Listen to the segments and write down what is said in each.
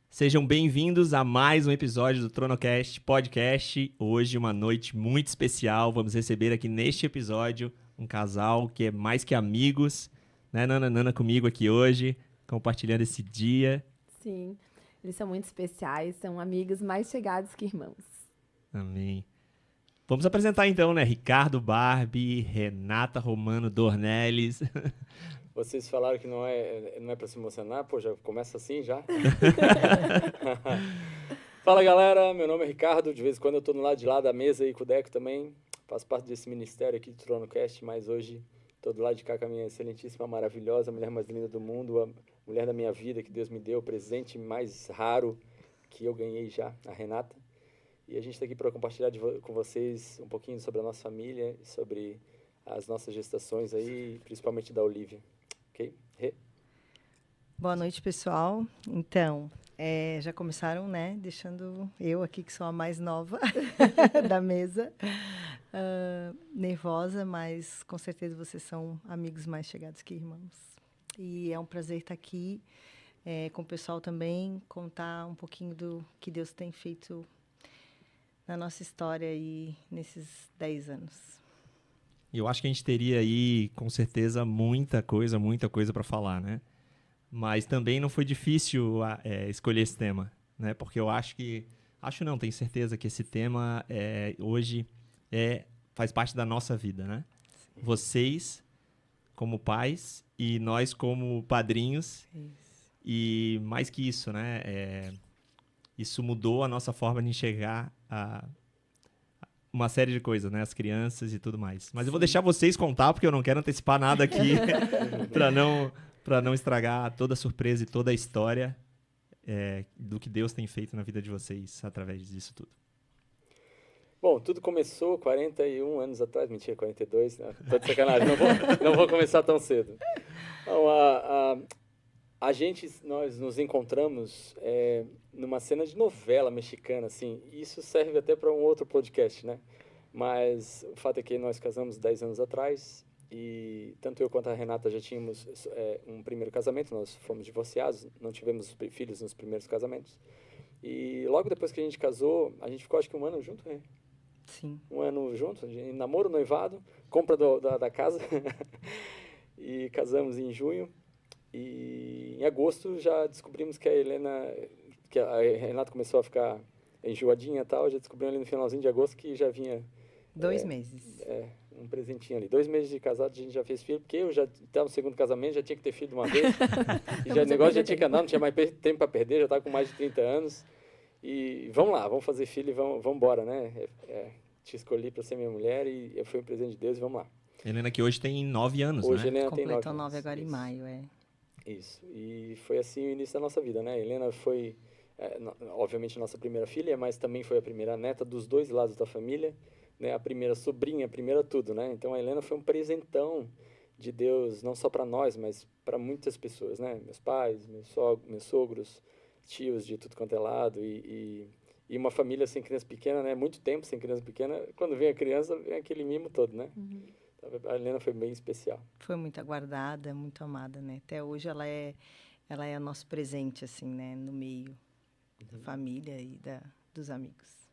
Sejam bem-vindos a mais um episódio do Tronocast Podcast. Hoje uma noite muito especial. Vamos receber aqui neste episódio um casal que é mais que amigos, né, Nana comigo aqui hoje, compartilhando esse dia. Sim, eles são muito especiais, são amigos mais chegados que irmãos. Amém. Vamos apresentar então, né? Ricardo Barbie, Renata Romano Dornelles. Vocês falaram que não é para se emocionar, pô, já começa assim já? Fala galera, meu nome é Ricardo, de vez em quando eu estou no lado de lá da mesa aí com o Deco também, faço parte desse ministério aqui do Tronocast, mas hoje estou do lado de cá com a minha excelentíssima, maravilhosa, a mulher mais linda do mundo, a mulher da minha vida que Deus me deu, o presente mais raro que eu ganhei já, a Renata. E a gente está aqui para compartilhar com vocês um pouquinho sobre a nossa família, sobre as nossas gestações aí, principalmente da Olivia. Ok? Boa noite, pessoal. Então, já começaram, né? Deixando eu aqui, que sou a mais nova da mesa, nervosa, mas com certeza vocês são amigos mais chegados que irmãos. E é um prazer estar aqui com o pessoal também, contar um pouquinho do que Deus tem feito na nossa história aí nesses 10 anos. Eu acho que a gente teria aí, com certeza, muita coisa para falar, né? Mas também não foi difícil escolher esse tema, né? Porque eu tenho certeza que esse tema hoje faz parte da nossa vida, né? Sim. Vocês como pais e nós como padrinhos. Isso. E mais que isso, né? Isso mudou a nossa forma de enxergar uma série de coisas, né? As crianças e tudo mais. Mas eu vou deixar vocês contar, porque eu não quero antecipar nada aqui para não estragar toda a surpresa e toda a história do que Deus tem feito na vida de vocês através disso tudo. Bom, tudo começou 41 anos atrás, mentira, 42, né? Tô de sacanagem, não vou começar tão cedo. Então, nós nos encontramos numa cena de novela mexicana, assim, e isso serve até para um outro podcast, né? Mas o fato é que nós casamos 10 anos atrás e tanto eu quanto a Renata já tínhamos um primeiro casamento, nós fomos divorciados, não tivemos filhos nos primeiros casamentos. E logo depois que a gente casou, a gente ficou acho que um ano junto, né? Sim. Um ano junto, namoro, noivado, compra da casa e casamos em junho. E em agosto já descobrimos que a Renata começou a ficar enjoadinha e tal, já descobrimos ali no finalzinho de agosto que já vinha... 2 meses. Um presentinho ali. 2 meses de casado a gente já fez filho, porque eu já estava no segundo casamento, já tinha que ter filho de uma vez. E o negócio já tinha que andar, não tinha mais tempo para perder, já estava com mais de 30 anos. E vamos lá, vamos fazer filho e vamos embora, né? Te escolhi para ser minha mulher e foi um presente de Deus e vamos lá. Helena, que hoje tem 9 anos, hoje, né? Helena tem 9 anos. Completou 9 agora em maio, Isso, e foi assim o início da nossa vida, né? A Helena foi, obviamente, nossa primeira filha, mas também foi a primeira neta dos dois lados da família, né? A primeira sobrinha, a primeira tudo, né? Então a Helena foi um presentão de Deus, não só para nós, mas para muitas pessoas, né? Meus pais, meus sogros, tios de tudo quanto é lado e uma família sem criança pequena, né? Muito tempo sem criança pequena, quando vem a criança, vem aquele mimo todo, né? Uhum. A Helena foi bem especial. Foi muito aguardada, muito amada, né? Até hoje ela é o nosso presente, assim, né? No meio da família e dos amigos.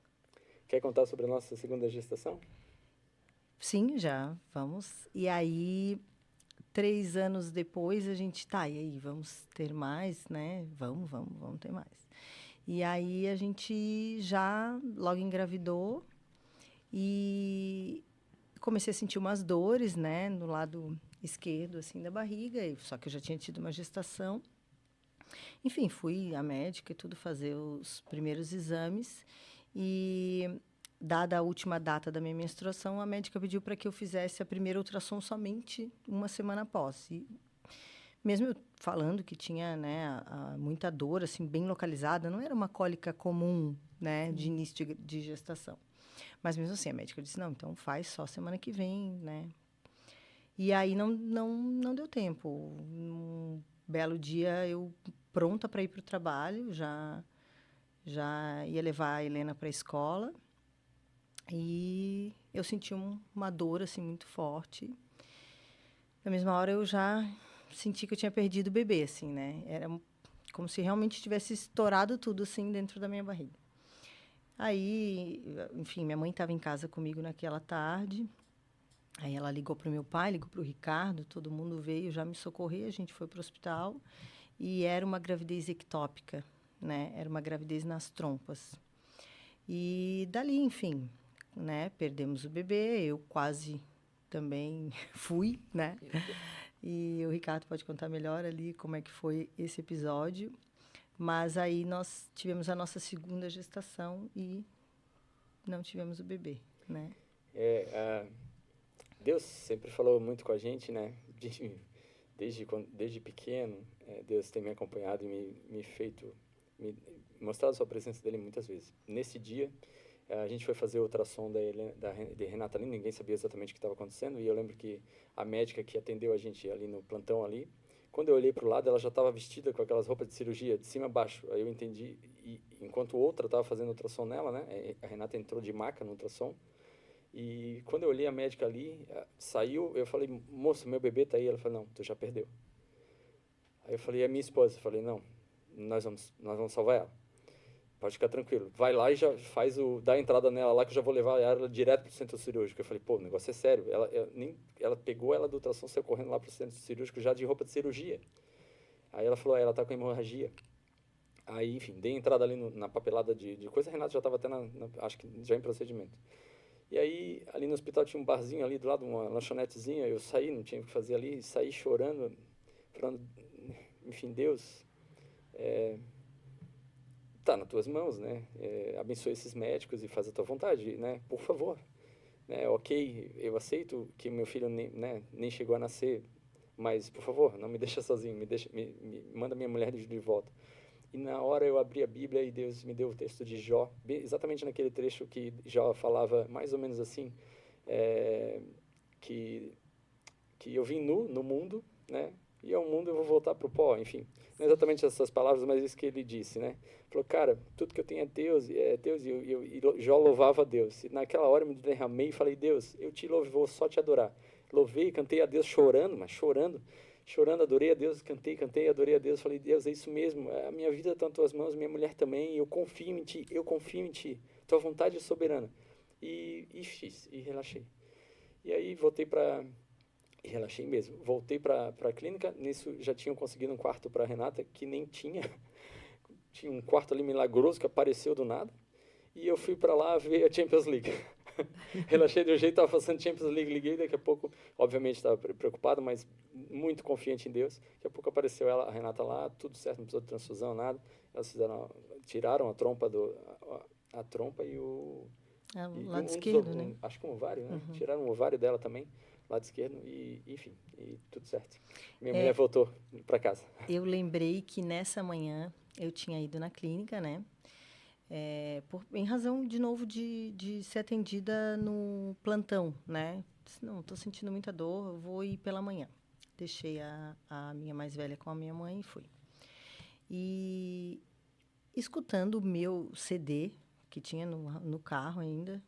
Quer contar sobre a nossa segunda gestação? Sim, já. Vamos. E aí, 3 anos depois, a gente... e aí? Vamos ter mais, né? Vamos ter mais. E aí, a gente já logo engravidou e... comecei a sentir umas dores, né, no lado esquerdo, assim, da barriga, só que eu já tinha tido uma gestação. Enfim, fui à médica e tudo fazer os primeiros exames e, dada a última data da minha menstruação, a médica pediu para que eu fizesse a primeira ultrassom somente uma semana após. E, mesmo eu falando que tinha, né, muita dor, assim, bem localizada, não era uma cólica comum, né, de início de gestação. Mas mesmo assim, a médica disse, não, então faz só semana que vem, né? E aí não deu tempo. Um belo dia, eu pronta para ir para o trabalho, já ia levar a Helena para a escola. E eu senti uma dor assim muito forte. Na mesma hora eu já senti que eu tinha perdido o bebê, assim, né? Era como se realmente tivesse estourado tudo assim dentro da minha barriga. Aí, enfim, minha mãe estava em casa comigo naquela tarde. Aí ela ligou para o meu pai, ligou para o Ricardo, todo mundo veio já me socorrer, a gente foi para o hospital. E era uma gravidez ectópica, né? Era uma gravidez nas trompas. E dali, enfim, né? Perdemos o bebê, eu quase também fui, né? E o Ricardo pode contar melhor ali como é que foi esse episódio. Mas aí nós tivemos a nossa segunda gestação e não tivemos o bebê, né? Deus sempre falou muito com a gente, né? Desde pequeno, Deus tem me acompanhado e me mostrado a sua presença dele muitas vezes. Nesse dia, a gente foi fazer o ultrassom de Renata Lina, ninguém sabia exatamente o que estava acontecendo, e eu lembro que a médica que atendeu a gente ali no plantão ali, quando eu olhei para o lado, ela já estava vestida com aquelas roupas de cirurgia, de cima a baixo. Aí eu entendi, e enquanto outra estava fazendo ultrassom nela, né? A Renata entrou de maca no ultrassom, e quando eu olhei a médica ali, saiu, eu falei, moça, meu bebê tá aí. Ela falou, não, tu já perdeu. Aí eu falei, é minha esposa. Eu falei, não, nós vamos salvar ela. Pode ficar tranquilo. Vai lá e já dá a entrada nela lá, que eu já vou levar ela direto pro centro cirúrgico. Eu falei, pô, o negócio é sério. Ela pegou ela do ultrassom, saiu correndo lá pro centro cirúrgico já de roupa de cirurgia. Aí ela falou, ela tá com hemorragia. Aí, enfim, dei entrada ali na papelada de coisa. A Renata já estava até, acho que já em procedimento. E aí, ali no hospital tinha um barzinho ali do lado, uma lanchonetezinha. Eu saí, não tinha o que fazer ali, saí chorando, falando, enfim, Deus, tá nas tuas mãos, né? Abençoe esses médicos e faz a tua vontade, né? Por favor. Né? Ok, eu aceito que meu filho nem chegou a nascer, mas, por favor, não me deixa sozinho, me manda minha mulher de volta. E na hora eu abri a Bíblia e Deus me deu o texto de Jó, exatamente naquele trecho que Jó falava mais ou menos assim, que eu vim nu no mundo, né? E ao mundo eu vou voltar para o pó, enfim. Não é exatamente essas palavras, mas isso que ele disse, né? Falou, cara, tudo que eu tenho é Deus, e Jó louvava a Deus. E naquela hora eu me derramei e falei, Deus, eu te louvo, vou só te adorar. Louvei, cantei a Deus chorando, adorei a Deus, cantei, adorei a Deus, falei, Deus, é isso mesmo, a minha vida está nas tuas mãos, minha mulher também, eu confio em ti, tua vontade é soberana. E fiz, e relaxei. E aí e relaxei mesmo, voltei para a clínica, nisso já tinham conseguido um quarto para a Renata, que nem tinha um quarto ali milagroso que apareceu do nada, e eu fui para lá ver a Champions League. Relaxei de um jeito, estava fazendo Champions League, liguei, daqui a pouco, obviamente estava preocupado, mas muito confiante em Deus. Daqui a pouco apareceu a Renata lá, tudo certo, não precisou de transfusão, nada. Elas tiraram a trompa e o lado esquerdo, né? Acho que um ovário, né? Uhum. Tiraram o ovário dela também, lado esquerdo, e enfim, e tudo certo. Minha mulher voltou para casa. Eu lembrei que nessa manhã eu tinha ido na clínica, né? Em razão, de novo, de ser atendida no plantão, né? Não, estou sentindo muita dor, eu vou ir pela manhã. Deixei a minha mais velha com a minha mãe e fui. E escutando o meu CD, que tinha no carro ainda,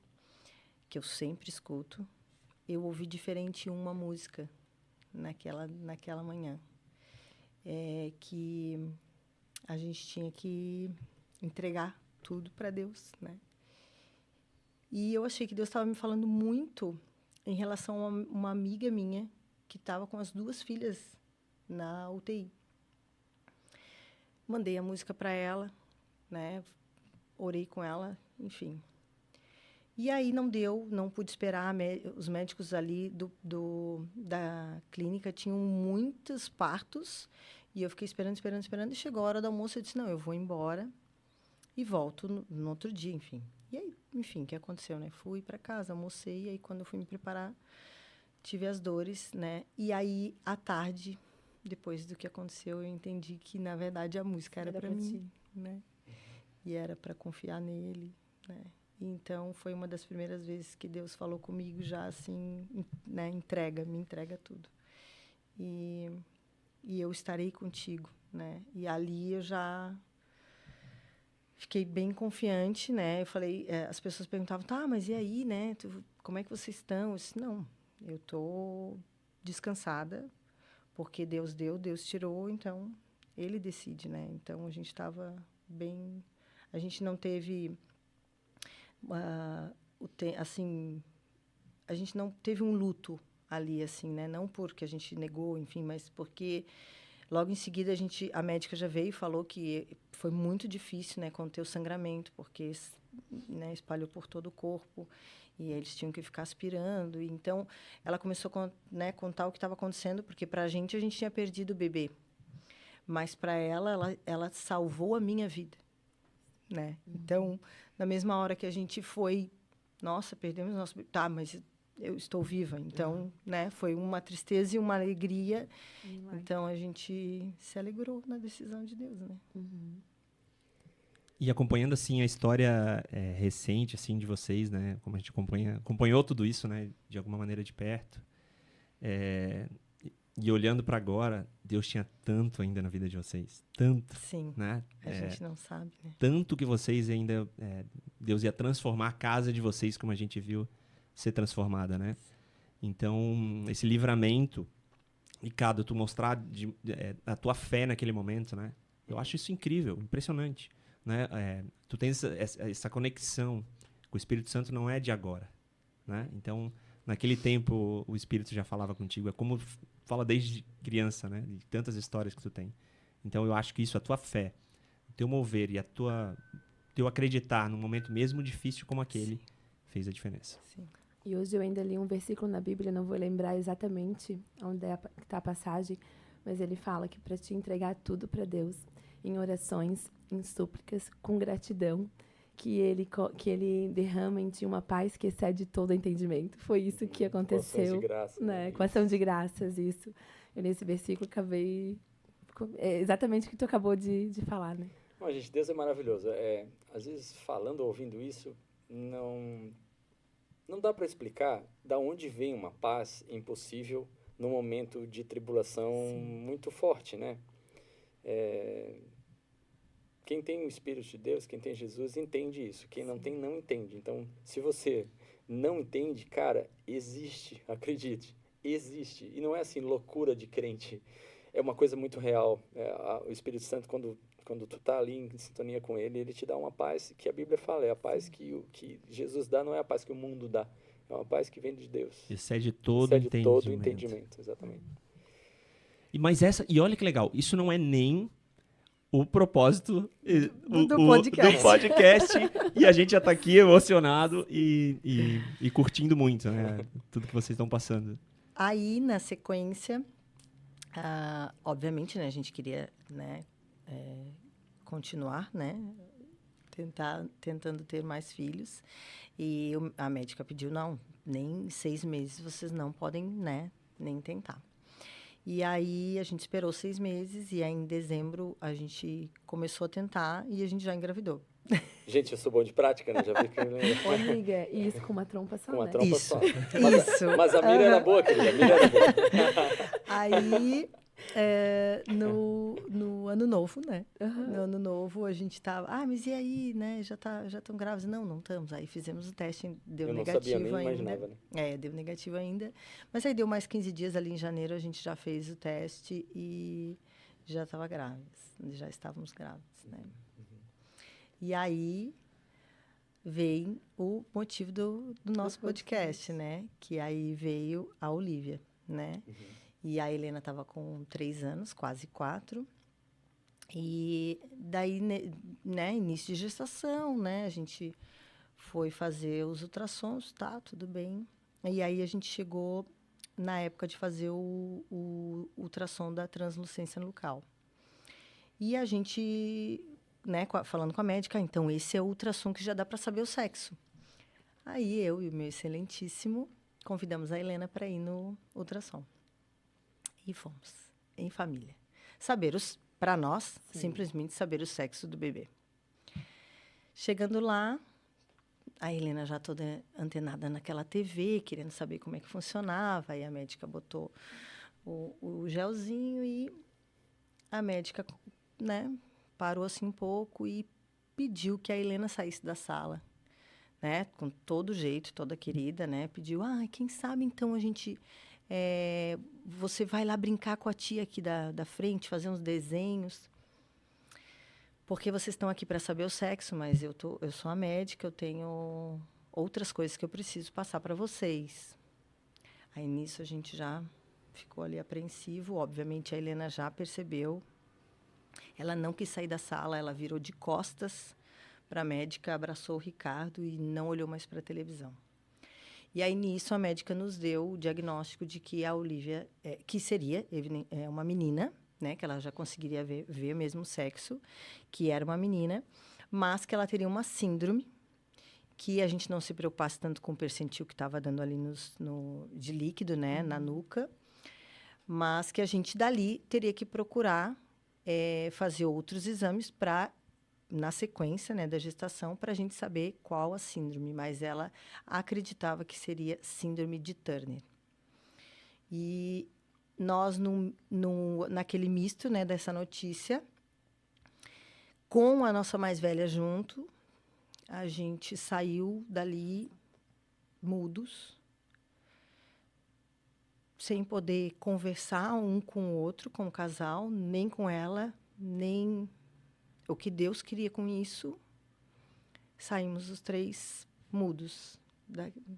que eu sempre escuto, eu ouvi diferente uma música naquela manhã. Que a gente tinha que entregar tudo para Deus, né? E eu achei que Deus estava me falando muito em relação a uma amiga minha que estava com as 2 filhas na UTI. Mandei a música para ela, né? Orei com ela, enfim. E aí não pude esperar. Os médicos ali da clínica tinham muitos partos e eu fiquei esperando, e chegou a hora do almoço, eu disse, não, eu vou embora e volto no outro dia, enfim. E aí, enfim, o que aconteceu, né? Fui para casa, almocei, e aí quando eu fui me preparar, tive as dores, né? E aí, à tarde, depois do que aconteceu, eu entendi que, na verdade, a música era para mim, né? E era para confiar nele, né? Então, foi uma das primeiras vezes que Deus falou comigo já assim, né? Me entrega tudo. E eu estarei contigo, né? E ali eu já fiquei bem confiante, né? Eu falei, as pessoas perguntavam, tá, mas e aí, né? Como é que vocês estão? Eu disse, não, eu estou descansada, porque Deus deu, Deus tirou, então Ele decide, né? Então, a gente estava bem... A gente não teve... assim, a gente não teve um luto ali, assim, né? Não porque a gente negou, enfim, mas porque logo em seguida a médica já veio e falou que foi muito difícil, né, conter o sangramento, porque, né, espalhou por todo o corpo e eles tinham que ficar aspirando. Então, ela começou a contar o que estava acontecendo, porque para a gente tinha perdido o bebê, mas para ela salvou a minha vida, né? Então, na mesma hora que a gente foi, nossa, perdemos nosso bebê. Tá, mas eu estou viva. Então, né, foi uma tristeza e uma alegria. Então, a gente se alegrou na decisão de Deus, né? E acompanhando, assim, a história recente, assim, de vocês, né? Como a gente acompanhou tudo isso, né? De alguma maneira de perto. E olhando para agora, Deus tinha tanto ainda na vida de vocês. Tanto. Sim. Né? A gente não sabe, né? Tanto que vocês ainda... Deus ia transformar a casa de vocês, como a gente viu ser transformada, né? Então, esse livramento, Ricardo, tu mostrar a tua fé naquele momento, né? Eu acho isso incrível, impressionante, né? Tu tens essa conexão com o Espírito Santo, não é de agora, né? Então, naquele tempo, o Espírito já falava contigo, é como fala desde criança, né? De tantas histórias que tu tem. Então, eu acho que isso, a tua fé, o teu mover e teu acreditar num momento mesmo difícil como aquele, fez a diferença. Sim. E hoje eu ainda li um versículo na Bíblia, não vou lembrar exatamente onde está a passagem, mas ele fala que para te entregar tudo para Deus, em orações, em súplicas, com gratidão, que ele derrama em ti uma paz que excede todo entendimento. Foi isso que aconteceu. Com ação de graça, né? Com ação de graças, isso. Eu nesse versículo acabei... É exatamente o que tu acabou de falar, né? Bom, gente, Deus é maravilhoso. Às vezes, falando ou ouvindo isso, não dá para explicar da onde vem uma paz impossível num momento de tribulação muito forte, né? Quem tem o Espírito de Deus, quem tem Jesus, entende isso. Quem não tem, não entende. Então, se você não entende, cara, existe, acredite, existe. E não é assim, loucura de crente. É uma coisa muito real. O Espírito Santo, quando tu tá ali em sintonia com ele te dá uma paz que a Bíblia fala, é a paz que Jesus dá, não é a paz que o mundo dá, é uma paz que vem de Deus. Excede todo o entendimento, exatamente. E olha que legal, isso não é nem o propósito do podcast. E a gente já tá aqui emocionado e curtindo muito, né? Tudo que vocês estão passando. Aí, na sequência, obviamente, né, a gente queria, né, continuar, né, tentando ter mais filhos. E a médica pediu, não, nem 6 meses vocês não podem, né, nem tentar. E aí a gente esperou 6 meses e aí em dezembro a gente começou a tentar e a gente já engravidou. Gente, eu sou bom de prática, né? Já vi que... Ô, amiga, isso com uma trompa só, com uma né? trompa Isso. só. Isso. Mas a mira era boa, querida, a mira era boa. Aí, no ano novo, né? No ano novo, a gente tava... mas e aí, né? Já estão grávidos? Não estamos. Aí fizemos o teste, deu negativo ainda. Eu não sabia, nem imaginava, né? Deu negativo ainda. Mas aí deu mais 15 dias ali em janeiro, a gente já fez o teste e já estava grávidas. Já estávamos grávidas, né? E aí veio o motivo do nosso podcast, né? Que aí veio a Olivia, né? E a Helena estava com 3 anos, quase 4. E daí, né, início de gestação, né? A gente foi fazer os ultrassons, tá, tudo bem. E aí a gente chegou na época de fazer o ultrassom da translucência nucal. E a gente, né, falando com a médica, então esse é o ultrassom que já dá para saber o sexo. Aí eu e o meu excelentíssimo convidamos a Helena para ir no ultrassom. E fomos, em família. Para nós, simplesmente saber o sexo do bebê. Chegando lá, A Helena já toda antenada naquela TV, querendo saber como é que funcionava. Aí a médica botou o gelzinho e a médica, né, parou assim um pouco e pediu que a Helena saísse da sala, né, com todo jeito, toda querida, né, pediu, quem sabe então a gente, você vai lá brincar com a tia aqui da frente, fazer uns desenhos, porque vocês estão aqui para saber o sexo, mas eu sou a médica, eu tenho outras coisas que eu preciso passar para vocês. Aí nisso a gente já ficou ali apreensivo, obviamente a Helena já percebeu. Ela não quis sair da sala, ela virou de costas para a médica, abraçou o Ricardo e não olhou mais para a televisão. E aí, nisso, a médica nos deu o diagnóstico de que a Olivia, que seria uma menina, né, que ela já conseguiria ver mesmo o sexo, que era uma menina, mas que ela teria uma síndrome, que a gente não se preocupasse tanto com o percentil que estava dando ali de líquido, né, na nuca, mas que a gente, dali, teria que procurar fazer outros exames na sequência, né, da gestação, para a gente saber qual a síndrome. Mas ela acreditava que seria síndrome de Turner. E nós, naquele misto, né, dessa notícia, com a nossa mais velha junto, a gente saiu dali mudos, sem poder conversar um com o outro, com o casal, nem com ela, nem o que Deus queria com isso. Saímos os três mudos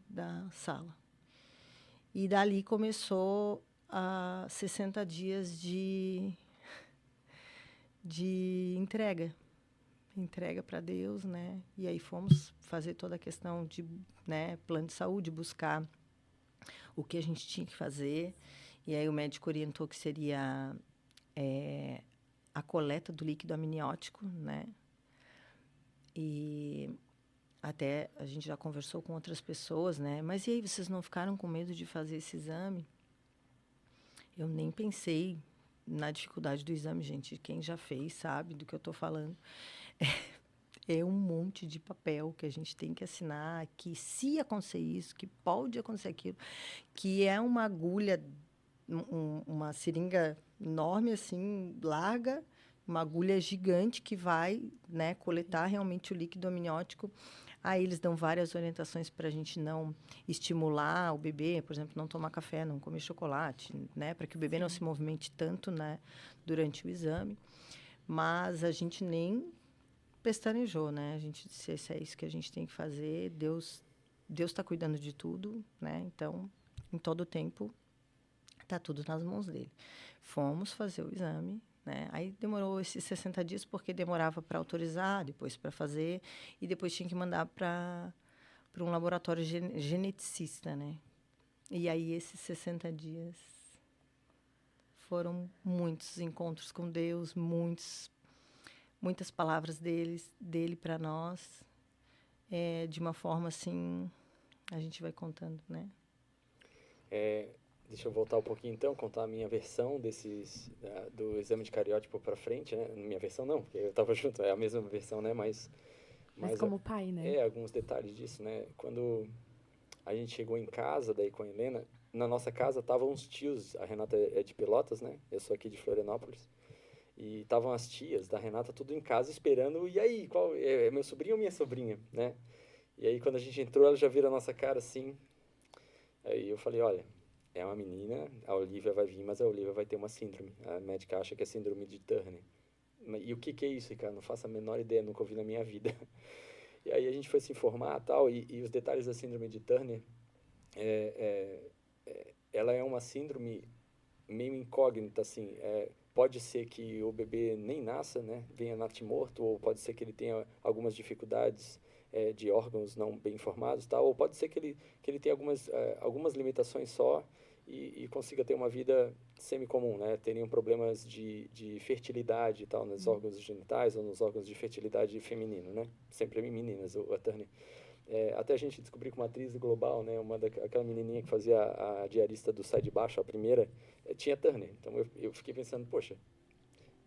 da sala. E dali começou 60 dias de entrega para Deus, né? E aí fomos fazer toda a questão de, né, plano de saúde, buscar o que a gente tinha que fazer. E aí o médico orientou que seria a coleta do líquido amniótico, né? E até a gente já conversou com outras pessoas, né? Mas e aí, vocês não ficaram com medo de fazer esse exame? Eu nem pensei na dificuldade do exame, gente. Quem já fez sabe do que eu estou falando. É um monte de papel que a gente tem que assinar, que se acontecer isso, que pode acontecer aquilo, que é uma agulha, uma seringa enorme, assim, larga, uma agulha gigante que vai, né, coletar realmente o líquido amniótico. Aí eles dão várias orientações para a gente não estimular o bebê, por exemplo, não tomar café, não comer chocolate, né, para que o bebê não se movimente tanto, né, durante o exame. Mas a gente nem pestanejou, né? A gente disse, se é isso que a gente tem que fazer, Deus está cuidando de tudo, né? Então, em todo o tempo, está tudo nas mãos dele. Fomos fazer o exame, né? Aí demorou esses 60 dias, porque demorava para autorizar, depois para fazer, e depois tinha que mandar para um laboratório geneticista, né? E aí, esses 60 dias foram muitos encontros com Deus, muitas palavras dele para nós, de uma forma assim, a gente vai contando, né? Deixa eu voltar um pouquinho então, contar a minha versão do exame de cariótipo para frente, né? Minha versão não, porque eu estava junto, é a mesma versão, né? Mas como pai, né? Alguns detalhes disso, né? Quando a gente chegou em casa, daí com a Helena, na nossa casa estavam uns tios, a Renata é de Pelotas, né? Eu sou aqui de Florianópolis. E estavam as tias da Renata tudo em casa esperando, e aí, qual é meu sobrinho ou minha sobrinha, né? E aí quando a gente entrou, ela já viram a nossa cara assim. Aí eu falei, olha, é uma menina, a Olivia vai vir, mas a Olivia vai ter uma síndrome. A médica acha que é síndrome de Turner. E o que é isso, cara? Não faço a menor ideia, nunca ouvi na minha vida. E aí a gente foi se informar tal, e os detalhes da síndrome de Turner, ela é uma síndrome meio incógnita, assim. Pode ser que o bebê nem nasça, né? Venha natimorto, ou pode ser que ele tenha algumas dificuldades de órgãos não bem formados, tal, ou pode ser que ele tenha algumas limitações só e consiga ter uma vida semi-comum, né? Teriam problemas de fertilidade e tal, nos órgãos genitais ou nos órgãos de fertilidade feminino, né? Sempre meninas, a Turner. Até a gente descobrir que uma atriz global, né, aquela menininha que fazia a diarista do Sai de Baixo, a primeira, tinha Turner. Então eu fiquei pensando, poxa,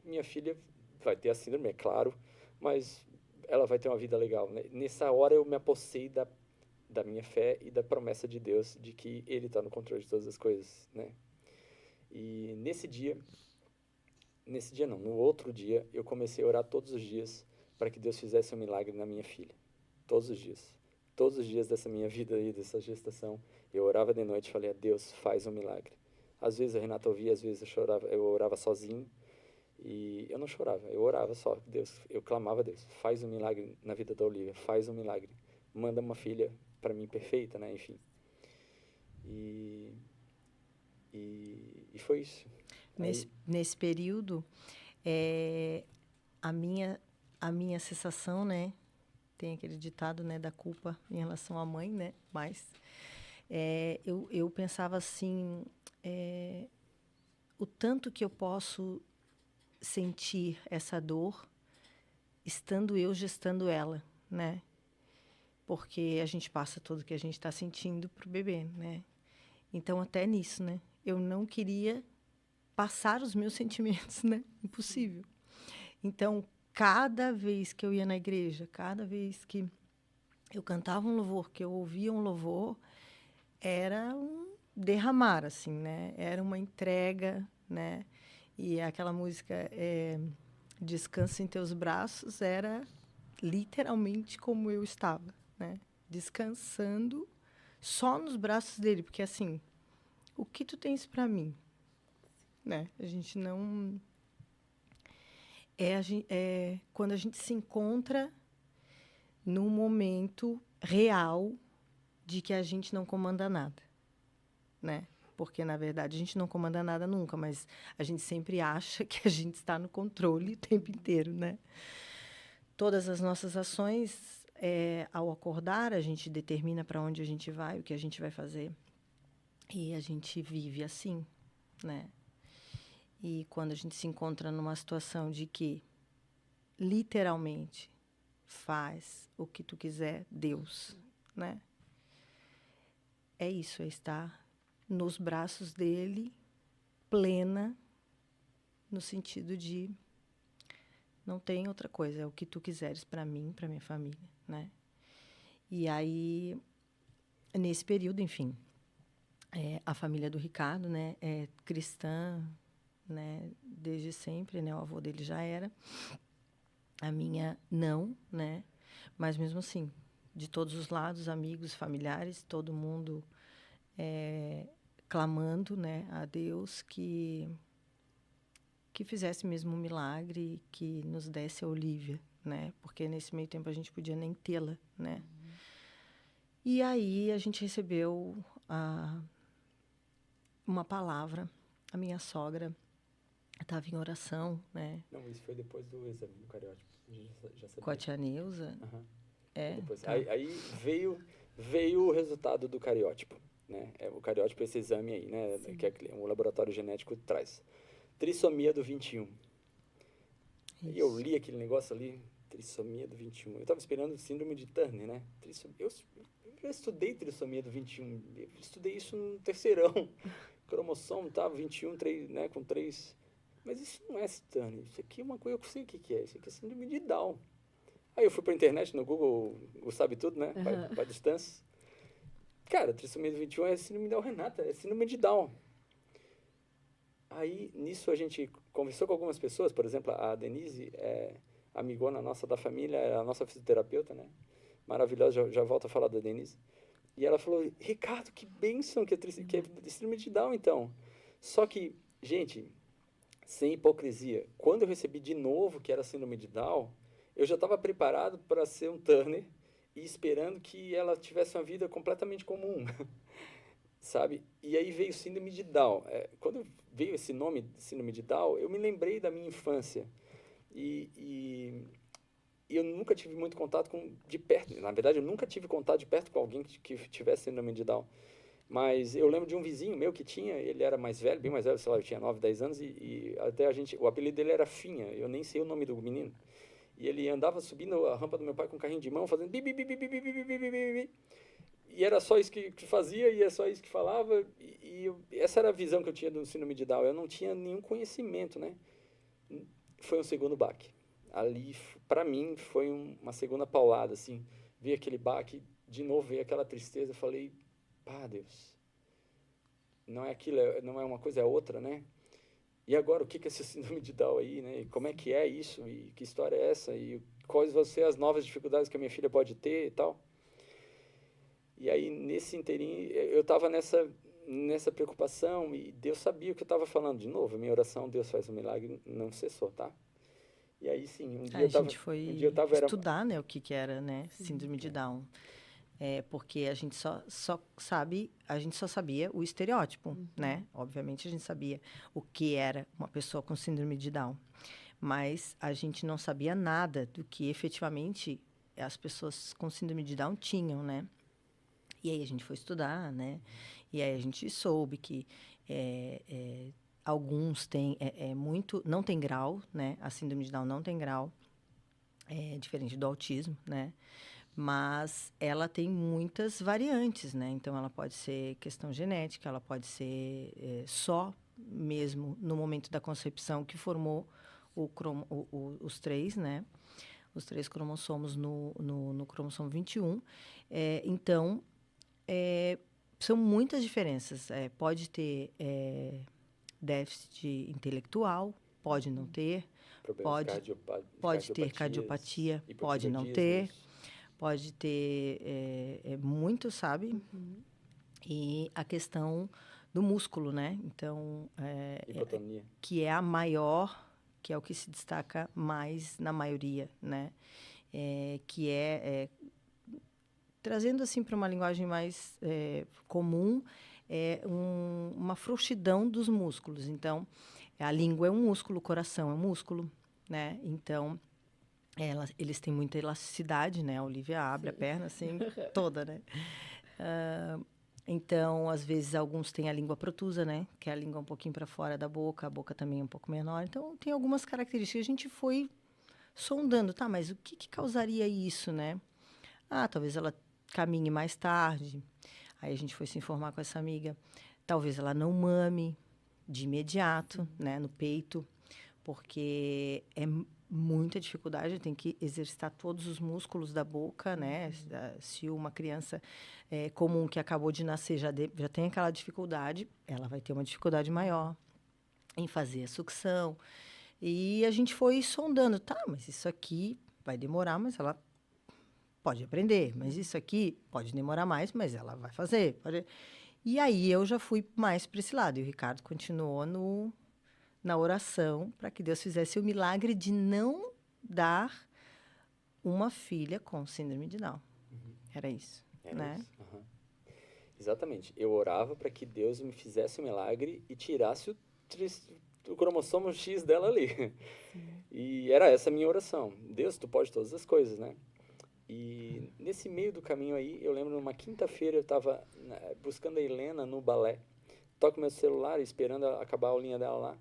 minha filha vai ter a síndrome, é claro, mas ela vai ter uma vida legal, né? Nessa hora eu me apossei da minha fé e da promessa de Deus de que Ele está no controle de todas as coisas, né? E no outro dia, eu comecei a orar todos os dias para que Deus fizesse um milagre na minha filha. Todos os dias. Todos os dias dessa minha vida aí, dessa gestação, eu orava de noite e falei, Deus, faz um milagre. Às vezes a Renata ouvia, às vezes eu orava sozinho. E eu não chorava, eu orava só, Deus, eu clamava a Deus, faz um milagre na vida da Olivia, faz um milagre, manda uma filha para mim perfeita, né, enfim. E foi isso. Nesse período, a minha sensação, né, tem aquele ditado, né, da culpa em relação à mãe, né, mas eu pensava assim, o tanto que eu posso sentir essa dor estando eu gestando ela, né? Porque a gente passa tudo que a gente está sentindo pro bebê, né? Então, até nisso, né? Eu não queria passar os meus sentimentos, né? Impossível. Então, cada vez que eu ia na igreja, cada vez que eu cantava um louvor, que eu ouvia um louvor, era um derramar, assim, né? Era uma entrega, né? E aquela música, Descansa em Teus Braços, era literalmente como eu estava, né? Descansando só nos braços dele, porque assim, o que tu tens para mim, né? A gente não quando a gente se encontra num momento real de que a gente não comanda nada, né? Porque, na verdade, a gente não comanda nada nunca, mas a gente sempre acha que a gente está no controle o tempo inteiro, né? Todas as nossas ações, ao acordar, a gente determina para onde a gente vai, o que a gente vai fazer. E a gente vive assim, né? E quando a gente se encontra numa situação de que, literalmente, faz o que tu quiser, Deus, né? É isso, é estar nos braços dele, plena, no sentido de não tem outra coisa, é o que tu quiseres para mim, para minha família, né? E aí, nesse período, enfim, a família do Ricardo, né, é cristã, né, desde sempre, né, o avô dele já era, a minha não, né, mas mesmo assim, de todos os lados, amigos, familiares, todo mundo clamando, né, a Deus que fizesse mesmo um milagre, que nos desse a Olivia, né, porque nesse meio tempo a gente podia nem tê-la, né. E aí a gente recebeu uma palavra, a minha sogra estava em oração, né. Não, isso foi depois do exame do cariótipo, já sabia. Com a tia Neuza. Uhum. Depois. Tá. Aí veio o resultado do cariótipo, né? O cariótipo é esse exame aí, né? Sim. Que o laboratório genético traz. Trissomia do 21. E eu li aquele negócio ali, trissomia do 21. Eu estava esperando síndrome de Turner, né? Eu já estudei trissomia do 21. Eu estudei isso no terceirão. Cromossomo tava 21, 3, né? Com 3. Mas isso não é Turner. Isso aqui é uma coisa que eu sei o que é. Isso aqui é síndrome de Down. Aí eu fui para a internet, no Google, o sabe tudo, né? Vai distância. Cara, trissomia do 21 é síndrome de Down, Renata, é síndrome de Down. Aí, nisso, a gente conversou com algumas pessoas, por exemplo, a Denise, amigona nossa da família, é a nossa fisioterapeuta, né? Maravilhosa, já volto a falar da Denise. E ela falou, Ricardo, que bênção que é síndrome de Down, então. Só que, gente, sem hipocrisia, quando eu recebi de novo que era síndrome de Down, eu já estava preparado para ser um Turner e esperando que ela tivesse uma vida completamente comum, sabe? E aí veio síndrome de Down. Quando veio esse nome, síndrome de Down, eu me lembrei da minha infância. E eu nunca tive muito contato de perto. Na verdade, eu nunca tive contato de perto com alguém que tivesse síndrome de Down. Mas eu lembro de um vizinho meu que tinha, ele era mais velho, bem mais velho, sei lá, eu tinha 9, 10 anos, e até o apelido dele era Finha, eu nem sei o nome do menino. E ele andava subindo a rampa do meu pai com um carrinho de mão, fazendo bi, bi, bi, bi, bi, bi, bi, bi, bi, bi. E era só isso que fazia, e é só isso que falava. Essa era a visão que eu tinha do síndrome de Down. Eu não tinha nenhum conhecimento, né? Foi um segundo baque. ali, para mim, foi uma segunda paulada, assim. Vi aquele baque, de novo veio aquela tristeza, eu falei, pá, Deus, não é aquilo, não é uma coisa, é outra, né? E agora, o que é esse síndrome de Down aí, né? E como é que é isso? E que história é essa? E quais vão ser as novas dificuldades que a minha filha pode ter e tal? E aí, nesse inteirinho, eu estava nessa preocupação e Deus sabia o que eu estava falando. De novo, a minha oração, Deus faz um milagre, não cessou, tá? E aí, sim, A gente foi estudar, né, o que era, né, síndrome de Down. Porque a gente só sabia o estereótipo, né? Obviamente a gente sabia o que era uma pessoa com síndrome de Down, mas a gente não sabia nada do que efetivamente as pessoas com síndrome de Down tinham, né? E aí a gente foi estudar, né? E aí a gente soube que alguns têm não tem grau, né? A síndrome de Down não tem grau, diferente do autismo, né? Mas ela tem muitas variantes, né? Então, ela pode ser questão genética, ela pode ser só mesmo no momento da concepção que formou os três, né? Os 3 cromossomos no cromossomo 21. Então, são muitas diferenças. Pode ter déficit intelectual, pode não ter. Pode ter cardiopatia, pode não ter. Pode ter muito, sabe? E a questão do músculo, né? Então, hipotonia. Que é a maior, que é o que se destaca mais na maioria, né? Que trazendo assim para uma linguagem mais comum, uma frouxidão dos músculos. Então, a língua é um músculo, o coração é um músculo, né? Então, eles têm muita elasticidade, né? A Olivia abre a perna assim, toda, né? Então, às vezes, alguns têm a língua protusa, né? Que é a língua um pouquinho para fora da boca, a boca também é um pouco menor. Então, tem algumas características. A gente foi sondando, tá, mas o que causaria isso, né? Talvez ela caminhe mais tarde. Aí a gente foi se informar com essa amiga. Talvez ela não mame de imediato, né? No peito, porque muita dificuldade, tem que exercitar todos os músculos da boca, né? Se uma criança comum que acabou de nascer já tem aquela dificuldade, ela vai ter uma dificuldade maior em fazer a sucção. E a gente foi sondando, tá, mas isso aqui vai demorar, mas ela pode aprender. Mas isso aqui pode demorar mais, mas ela vai fazer. E aí eu já fui mais para esse lado. E o Ricardo continuou na oração para que Deus fizesse o milagre de não dar uma filha com síndrome de Down. Era isso, né? Isso. Exatamente. Eu orava para que Deus me fizesse o milagre e tirasse o cromossomo X dela ali. E era essa a minha oração. Deus, tu pode todas as coisas, né? E nesse meio do caminho aí, eu lembro numa quinta-feira eu estava buscando a Helena no balé. Toco meu celular, esperando acabar a aulinha dela lá.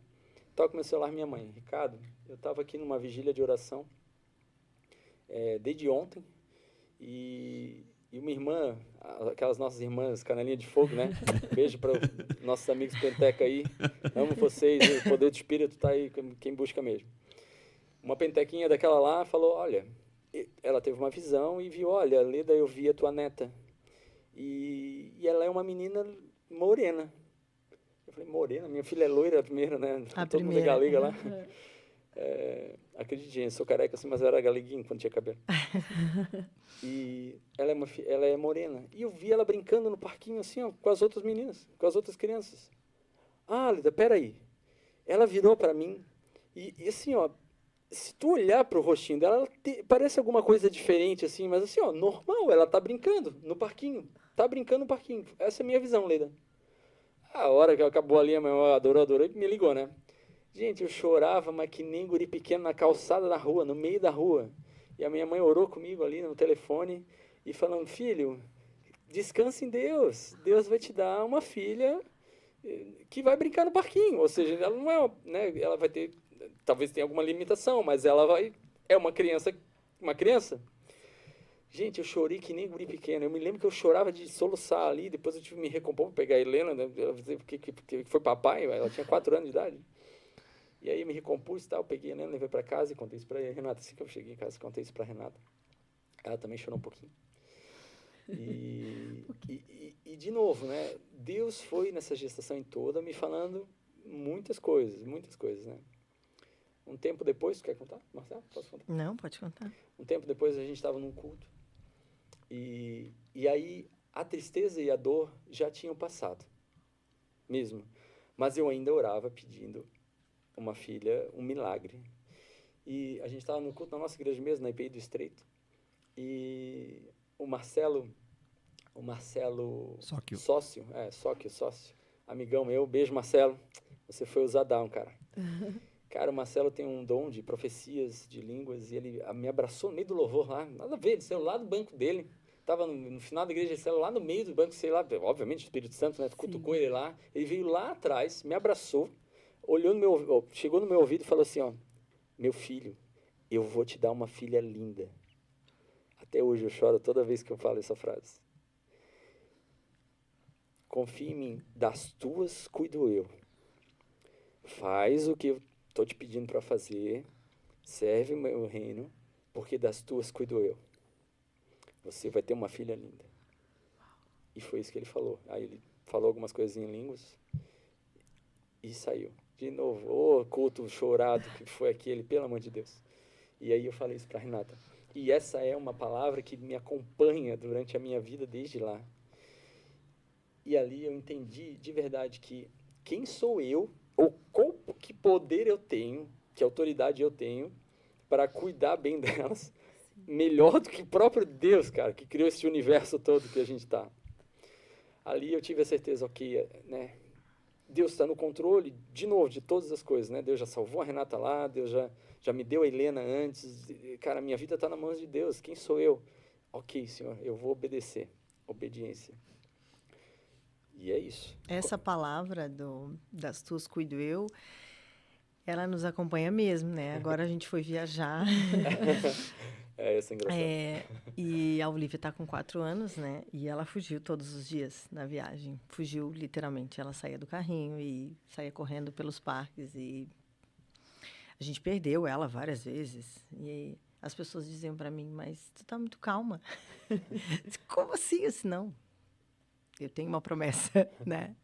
Toco meu celular, minha mãe. Ricardo, eu estava aqui numa vigília de oração desde ontem e uma irmã, aquelas nossas irmãs, canelinha de fogo, né? Beijo para nossos amigos Penteca aí. Amo vocês, o poder do Espírito está aí, quem busca mesmo. Uma pentequinha daquela lá falou, olha, ela teve uma visão e viu, olha, Leda, eu vi a tua neta. E ela é uma menina morena. Eu falei, morena? Minha filha é loira primeiro, né? Todo mundo é galega lá. Acredite, eu sou careca assim, mas eu era galeguinho quando tinha cabelo. E ela é morena. E eu vi ela brincando no parquinho assim, ó, com as outras meninas, com as outras crianças. Lida, peraí. Ela virou para mim e assim, ó, se tu olhar para o rostinho dela, parece alguma coisa diferente assim, mas assim, ó, normal, ela tá brincando no parquinho. Tá brincando no parquinho. Essa é a minha visão, Lida. A hora que acabou ali, a minha mãe adorou, e me ligou, né? Gente, eu chorava, mas que nem guri pequeno na calçada da rua, no meio da rua. E a minha mãe orou comigo ali no telefone e falando, filho, descansa em Deus. Deus vai te dar uma filha que vai brincar no parquinho. Ou seja, ela não é, né? Ela vai ter, talvez tenha alguma limitação, mas ela é uma criança. Gente, eu chorei que nem guri pequeno. Eu me lembro que eu chorava de soluçar ali. Depois eu tive que me recompor para pegar a Helena, né? Porque foi papai, ela tinha 4 anos de idade. E aí me recompus, tal, peguei a Helena, levei para casa e contei isso para Renata. Assim que eu cheguei em casa, contei isso para Renata. Ela também chorou um pouquinho. E de novo, né? Deus foi nessa gestação toda me falando muitas coisas, né? Um tempo depois, quer contar, Marcelo? Posso contar? Não, pode contar. Um tempo depois a gente estava num culto e aí a tristeza e a dor já tinham passado, mesmo. Mas eu ainda orava pedindo uma filha, um milagre. E a gente estava no culto na nossa igreja mesmo, na IPI do Estreito. E o Marcelo sócio, amigão meu, beijo Marcelo, você foi usar down, cara. Cara, o Marcelo tem um dom de profecias, de línguas, e ele me abraçou no meio do louvor lá, nada a ver, ele saiu lá do banco dele, estava no final da igreja, ele saiu lá no meio do banco, sei lá, obviamente o Espírito Santo, né, cutucou ele lá, ele veio lá atrás, me abraçou, chegou no meu ouvido e falou assim, ó, meu filho, eu vou te dar uma filha linda. Até hoje eu choro toda vez que eu falo essa frase. Confia em mim, das tuas cuido eu. Faz o que eu estou te pedindo para fazer, serve o meu reino, porque das tuas cuido eu. Você vai ter uma filha linda. E foi isso que ele falou. Aí ele falou algumas coisas em línguas e saiu. De novo, culto chorado que foi aquele, pelo amor de Deus. E aí eu falei isso para Renata. E essa é uma palavra que me acompanha durante a minha vida desde lá. E ali eu entendi de verdade que quem sou eu, ou que poder eu tenho, que autoridade eu tenho para cuidar bem delas, melhor do que o próprio Deus, cara, que criou esse universo todo que a gente está. Ali eu tive a certeza, ok, né? Deus está no controle, de novo, de todas as coisas, né? Deus já salvou a Renata lá, Deus já me deu a Helena antes. Cara, minha vida está nas mãos de Deus. Quem sou eu? Ok, Senhor, eu vou obedecer. Obediência. E é isso. Essa palavra das tuas cuido eu, ela nos acompanha mesmo, né? Agora a gente foi viajar. Essa é engraçada. E a Olivia está com 4 anos, né? E ela fugiu todos os dias na viagem. Fugiu, literalmente. Ela saía do carrinho e saía correndo pelos parques. E a gente perdeu ela várias vezes. E as pessoas diziam para mim, mas tu tá muito calma. Como assim? Assim, não. Eu tenho uma promessa, né?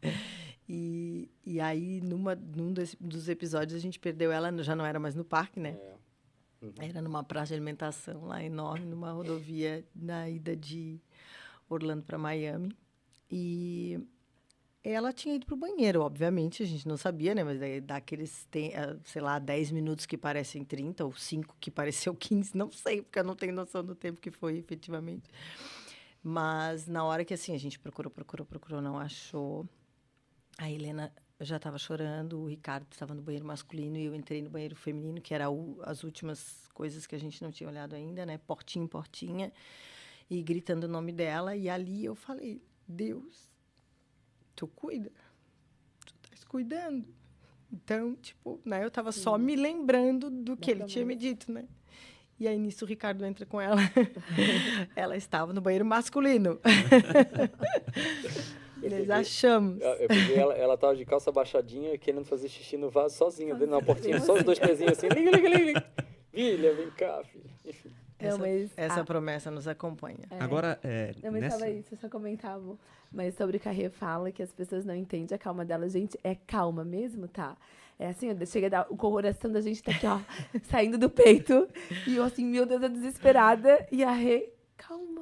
E aí, num dos episódios, a gente perdeu ela, já não era mais no parque, né? Era numa praça de alimentação lá enorme, numa rodovia na ida de Orlando para Miami. E ela tinha ido para o banheiro, obviamente, a gente não sabia, né? Mas daqueles, sei lá, 10 minutos que parecem 30, ou 5 que pareceu 15, não sei, porque eu não tenho noção do tempo que foi efetivamente. Mas na hora que, assim, a gente procurou, não achou. A Helena já estava chorando, o Ricardo estava no banheiro masculino e eu entrei no banheiro feminino, que era as últimas coisas que a gente não tinha olhado ainda, né? Portinha em portinha, e gritando o nome dela. E ali eu falei, Deus, tu cuida, tu estás cuidando. Então, tipo, né? Eu estava só me lembrando do que ele tinha me dito, né? E aí, nisso, o Ricardo entra com ela. Ela estava no banheiro masculino. Nós achamos. Eu peguei ela estava de calça baixadinha, querendo fazer xixi no vaso sozinha, dentro de uma portinha, só os 2 pezinhos assim, liga. Filha, vem cá, filha. Enfim. Essa promessa nos acompanha. Agora, Não, mas só isso, eu só comentava. Mas sobre o que a Rê fala, que as pessoas não entendem a calma dela. Gente, é calma mesmo, tá? É assim, chega a dar, o coração da gente tá aqui, ó, saindo do peito. E eu assim, meu Deus, eu desesperada. E a Rê, calma.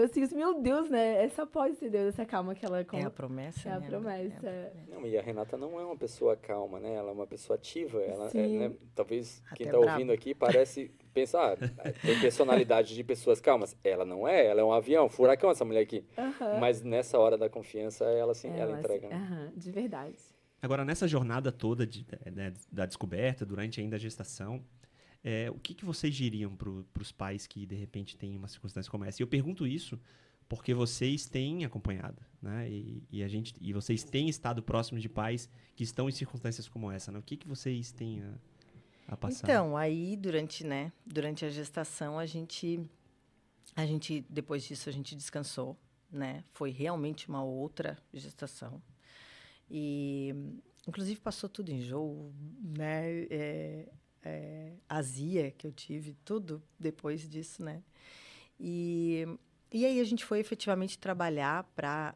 Assim, meu Deus, né? Só pode ser Deus, essa calma que ela... É a promessa, É a né? promessa. Não, e a Renata não é uma pessoa calma, né? Ela é uma pessoa ativa. Ela né? Talvez Até quem está ouvindo aqui parece pensar, tem personalidade de pessoas calmas. Ela não é, ela é um avião, furacão essa mulher aqui. Mas nessa hora da confiança, ela entrega. De verdade. Agora, nessa jornada toda da descoberta, durante ainda a gestação, o que vocês diriam para os pais que, de repente, têm uma circunstância como essa? E eu pergunto isso porque vocês têm acompanhado, né? E vocês têm estado próximos de pais que estão em circunstâncias como essa, né? O que vocês têm a passar? Então, aí, durante a gestação, depois disso, a gente descansou, né? Foi realmente uma outra gestação. E inclusive passou tudo enjoo, né? Azia que eu tive, tudo depois disso, né? E aí a gente foi efetivamente trabalhar para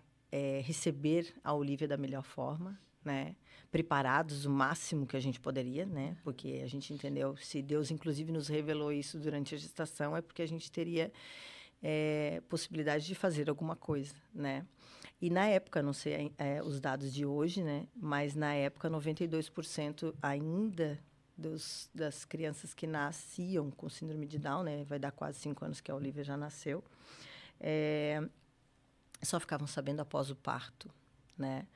receber a Olivia da melhor forma, né? Preparados o máximo que a gente poderia, né? Porque a gente entendeu, se Deus inclusive nos revelou isso durante a gestação, é porque a gente teria possibilidade de fazer alguma coisa, né? E na época, não sei os dados de hoje, né? Mas na época 92% ainda das crianças que nasciam com síndrome de Down, né? Vai dar quase 5 anos que a Olivia já nasceu, só ficavam sabendo após o parto, né?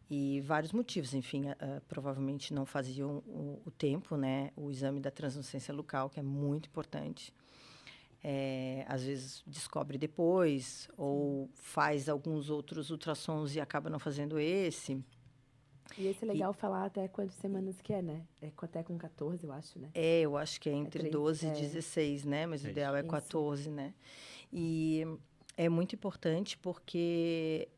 E vários motivos, enfim, provavelmente não faziam o tempo, né? O exame da translucência local, que é muito importante. Às vezes descobre depois, ou faz alguns outros ultrassons e acaba não fazendo esse. E esse é legal falar até quantas semanas que é, né? Até com 14, eu acho, né? Eu acho que é entre 12 e 16, né? Mas o ideal é 14, né? E é muito importante porque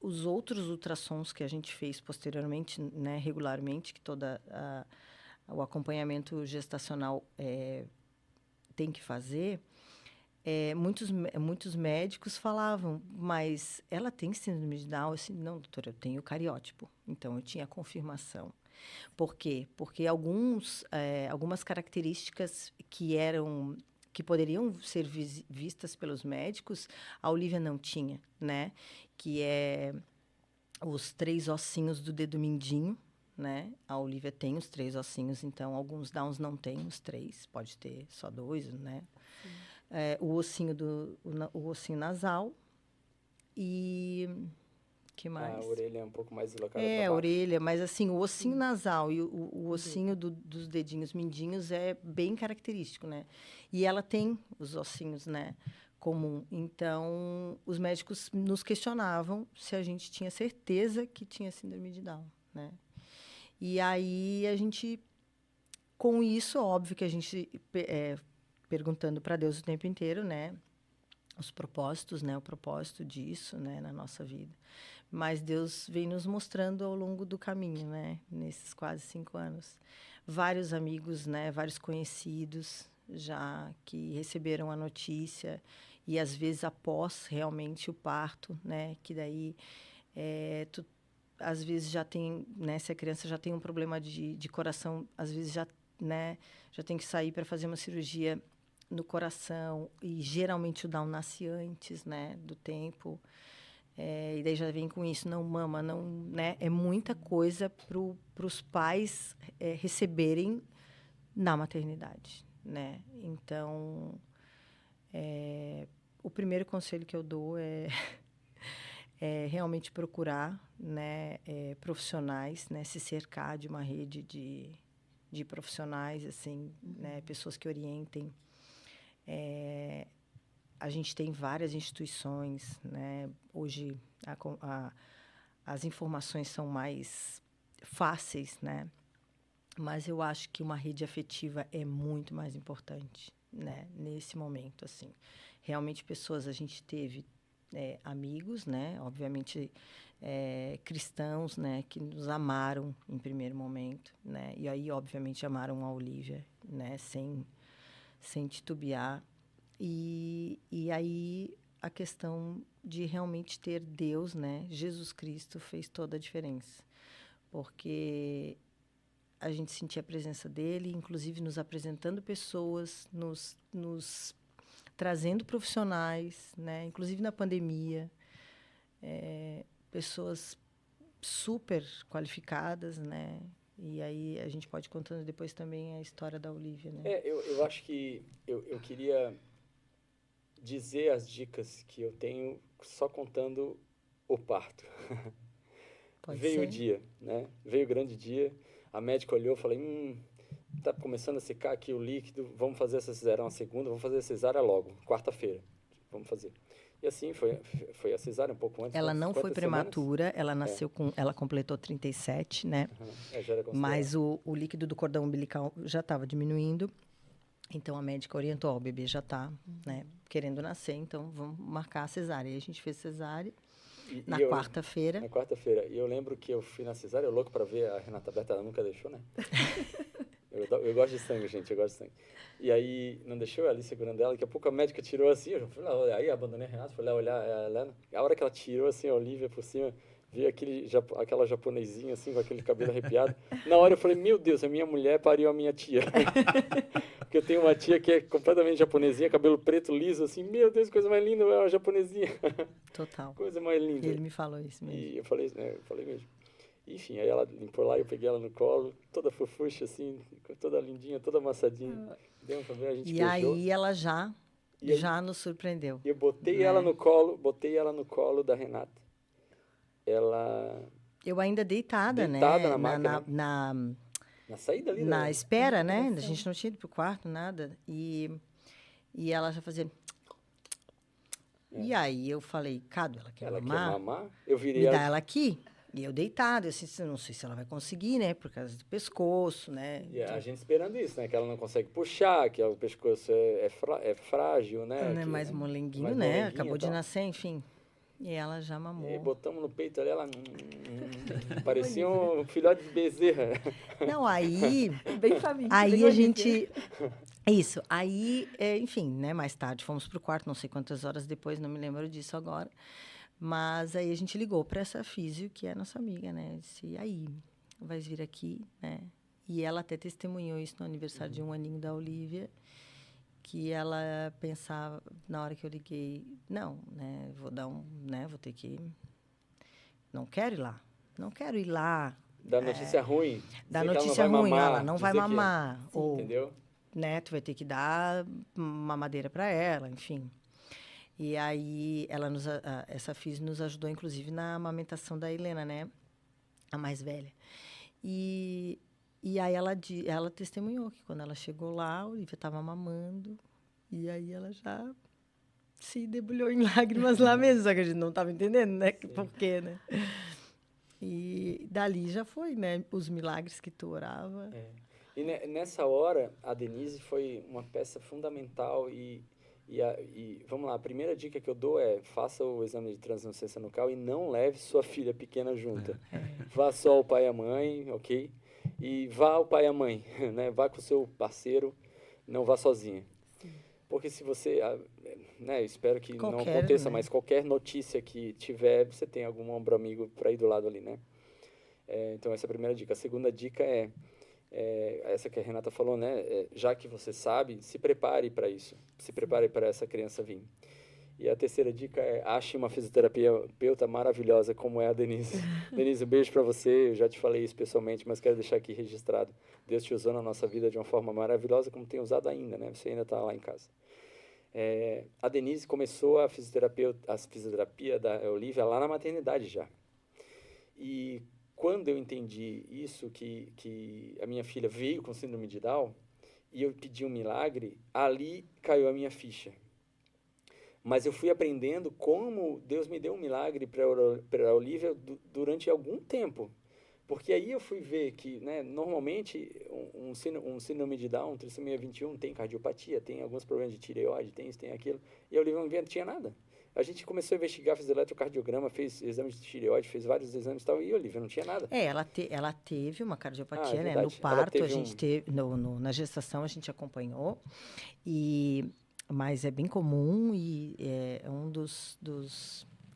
os outros ultrassons que a gente fez posteriormente, né, regularmente, que o acompanhamento gestacional tem que fazer, muitos médicos falavam, mas ela tem síndrome de Down? Assim, não, doutora, eu tenho cariótipo. Então, eu tinha confirmação. Por quê? Porque algumas características que poderiam ser vistas pelos médicos, a Olivia não tinha, né? Que é os 3 ossinhos do dedo mindinho, né? A Olivia tem os 3 ossinhos, então alguns Downs não têm os 3, pode ter só 2, né? O ossinho nasal e que mais? A orelha é um pouco mais deslocada para baixo. A orelha, mas assim, o ossinho nasal e o ossinho dos dedinhos mindinhos é bem característico, né? E ela tem os ossinhos, né, comum. Então, os médicos nos questionavam se a gente tinha certeza que tinha síndrome de Down, né? E aí a gente, com isso, óbvio que a gente perguntando para Deus o tempo inteiro, né, os propósitos, né, o propósito disso, né, na nossa vida. Mas Deus vem nos mostrando ao longo do caminho, né, nesses quase 5 anos. Vários amigos, né, vários conhecidos já que receberam a notícia e às vezes após realmente o parto, né, que daí às vezes já tem, né, se a criança já tem um problema de coração, às vezes já, né, já tem que sair para fazer uma cirurgia no coração e geralmente o Down nasce antes, né, do tempo. E daí já vem com isso, não mama, não, né? É muita coisa para os pais receberem na maternidade, né? Então, o primeiro conselho que eu dou é realmente procurar, né, profissionais, né, se cercar de uma rede de profissionais, assim, né, pessoas que orientem. A gente tem várias instituições, né? Hoje as informações são mais fáceis, né? Mas eu acho que uma rede afetiva é muito mais importante, né? Nesse momento, assim. Realmente, a gente teve amigos, né? Obviamente, cristãos, né? Que nos amaram em primeiro momento, né? E aí, obviamente, amaram a Olivia, né? Sem titubear. E aí a questão de realmente ter Deus, né? Jesus Cristo fez toda a diferença. Porque a gente sentia a presença dele, inclusive nos apresentando pessoas, nos trazendo profissionais, né? Inclusive na pandemia, pessoas super qualificadas, né? E aí a gente pode ir contando depois também a história da Olivia, né? Eu acho que eu queria dizer as dicas que eu tenho só contando o parto. Veio o dia, né? Veio o grande dia. A médica olhou e falei, tá começando a secar aqui o líquido, vamos fazer essa cesárea na segunda, vamos fazer a cesárea logo, quarta-feira. Vamos fazer. E assim foi a cesárea um pouco antes. Ela não foi prematura, ela nasceu ela completou 37, né? Já era mas o líquido do cordão umbilical já estava diminuindo. Então a médica orientou, o bebê já está, né, querendo nascer, então vamos marcar a cesárea. E a gente fez cesárea. Na eu, quarta-feira. Na quarta-feira. E eu lembro que eu fui na cesárea, eu louco para ver a Renata aberta, ela nunca deixou, né? Eu gosto de sangue, gente, eu gosto de sangue. E aí, não deixou ali segurando ela, daqui a pouco a médica tirou assim, eu fui lá, aí abandonei a Renata, fui lá olhar a Helena. A hora que ela tirou assim a Olivia por cima, vi aquela japonesinha assim, com aquele cabelo arrepiado. Na hora eu falei, meu Deus, a minha mulher pariu a minha tia. Porque eu tenho uma tia que é completamente japonesinha, cabelo preto, liso, assim, meu Deus, coisa mais linda, é uma japonesinha. Total. Coisa mais linda. Ele me falou isso mesmo. E eu falei, né, eu falei mesmo. Enfim, aí ela limpou lá, eu peguei ela no colo, toda fofuxa, assim, toda lindinha, toda amassadinha. Deu pra ver, a gente E beijou. aí ela já E aí, nos surpreendeu. eu botei né? ela no colo da Renata. Ela... Eu ainda deitada, Deitada né? na maca, na saída ali, na né? espera, né? A gente não tinha ido pro quarto, nada. E ela já fazia... E aí eu falei, Cado, ela quer Ela mamar? quer mamar? Eu virei Me dá ela aqui. E eu deitada, eu disse, não sei se ela vai conseguir, né? Por causa do pescoço, né? E a gente esperando isso, né? Que ela não consegue puxar, que o pescoço é frágil, né? Né? Que, Mais molenguinho, mais né? molenguinho Acabou e de tal. nascer, enfim. E ela já E mamou. botamos no peito ali, ela... parecia um filhote de bezerra. Não, aí... Bem família. Aí bem a Olivia. gente... Isso. Aí, enfim, né? Mais tarde fomos pro quarto, não sei quantas horas depois, não me lembro disso agora. Mas aí a gente ligou para essa físio, que é nossa amiga, né? Disse, e aí, vais vir aqui, né? E ela até testemunhou isso no aniversário de 1 aninho da Olivia, que ela pensava, na hora que eu liguei, não, né? Vou ter que... Não quero ir lá. Não quero ir lá. Da notícia ruim. Da dizer que notícia ela não vai ruim, mamar, ela não vai dizer que- mamar. Sim, Ou, entendeu? né, tu vai ter que dar mamadeira para ela, enfim. E aí, essa físio nos ajudou, inclusive, na amamentação da Helena, né? A mais velha. E aí ela testemunhou que quando ela chegou lá, a Olivia estava mamando. E aí ela já se debulhou em lágrimas lá mesmo, só que a gente não estava entendendo, né? Por quê, né? E dali já foi, né? Os milagres que tu orava. E nessa hora, a Denise foi uma peça fundamental e vamos lá, a primeira dica que eu dou é faça o exame de translucência nucal e não leve sua filha pequena junto. Vá só o pai e a mãe, ok? E vá o pai e a mãe, né? Vá com o seu parceiro, não vá sozinha. Porque se você, né, espero que não aconteça, né? mas qualquer notícia que tiver, você tem algum ombro amigo para ir do lado ali, né? Então essa é a primeira dica. A segunda dica é essa que a Renata falou, né? Já que você sabe, se prepare para isso. Se prepare para essa criança vir. E a terceira dica é ache uma fisioterapeuta maravilhosa como é a Denise. Denise, um beijo para você. Eu já te falei isso pessoalmente, mas quero deixar aqui registrado. Deus te usou na nossa vida de uma forma maravilhosa, como tem usado ainda, né? Você ainda está lá em casa. A Denise começou a fisioterapia da Olivia lá na maternidade já. E quando eu entendi isso, que a minha filha veio com síndrome de Down, e eu pedi um milagre, ali caiu a minha ficha. Mas eu fui aprendendo como Deus me deu um milagre para a Olivia durante algum tempo. Porque aí eu fui ver que, né, normalmente, um síndrome de Down, trissomia 21, tem cardiopatia, tem alguns problemas de tireoide, tem isso, tem aquilo. E a Olivia não tinha nada. A gente começou a investigar, fez eletrocardiograma, fez exames de tireoide, fez vários exames e tal, e a Olivia não tinha nada. Ela teve uma cardiopatia, né? No verdade. parto, a gente teve, na gestação a gente acompanhou, mas é bem comum e é um dos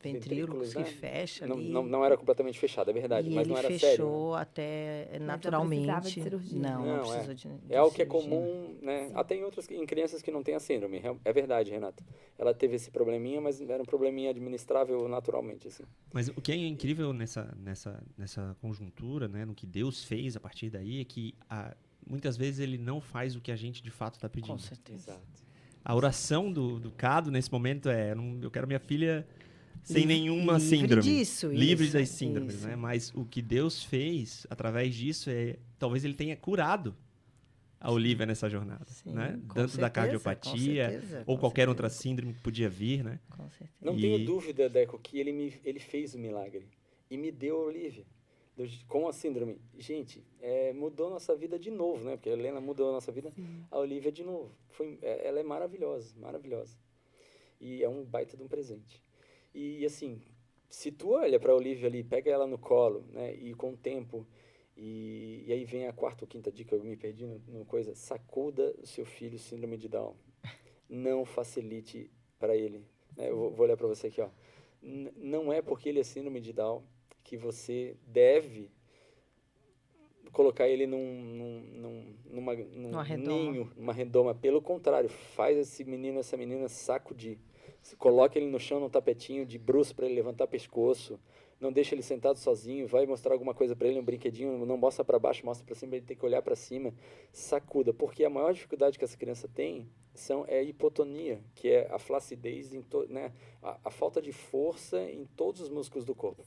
ventrículos que né? fecha ali. Não era completamente fechado, é verdade, E mas ele não era fechou sério. Né? até Mas naturalmente. não precisava de cirurgia. Não precisou de É algo que é cirurgia. comum, né? Até em crianças que não têm a síndrome. É verdade, Renata. Ela teve esse probleminha, mas era um probleminha administrável naturalmente, assim. Mas o que é incrível nessa conjuntura, né, no que Deus fez a partir daí, é que muitas vezes ele não faz o que a gente de fato está pedindo. Com certeza. Exato. A oração do Cado nesse momento eu quero minha filha sem Livre nenhuma síndrome. Livre isso, das síndromes, isso. né? Mas o que Deus fez através disso talvez ele tenha curado a Olivia nessa jornada, Sim, né? com Tanto da certeza, cardiopatia com certeza, ou com qualquer outra certeza. síndrome que podia vir, né? Com certeza. Não tenho dúvida, Deco, que ele fez o milagre e me deu a Olivia. Com a síndrome. Gente, mudou nossa vida de novo, né? Porque a Helena mudou a nossa vida, a Olivia de novo. Ela é maravilhosa, maravilhosa. E é um baita de um presente. E, assim, se tu olha para a Olivia ali, pega ela no colo, né, e com o tempo, e aí vem a quarta ou quinta dica, eu me perdi no coisa, sacuda o seu filho síndrome de Down. Não facilite para ele. Né? Eu vou olhar para você aqui, ó. Não é porque ele é síndrome de Down que você deve colocar ele num ninho, numa redoma. Pelo contrário, faz esse menino, essa menina sacudir. Coloca ele no chão, num tapetinho, de bruços para ele levantar pescoço. Não deixa ele sentado sozinho. Vai mostrar alguma coisa para ele, um brinquedinho. Não mostra para baixo, mostra para cima. Ele tem que olhar para cima. Sacuda. Porque a maior dificuldade que essa criança tem é a hipotonia, que é a flacidez, né? A falta de força em todos os músculos do corpo.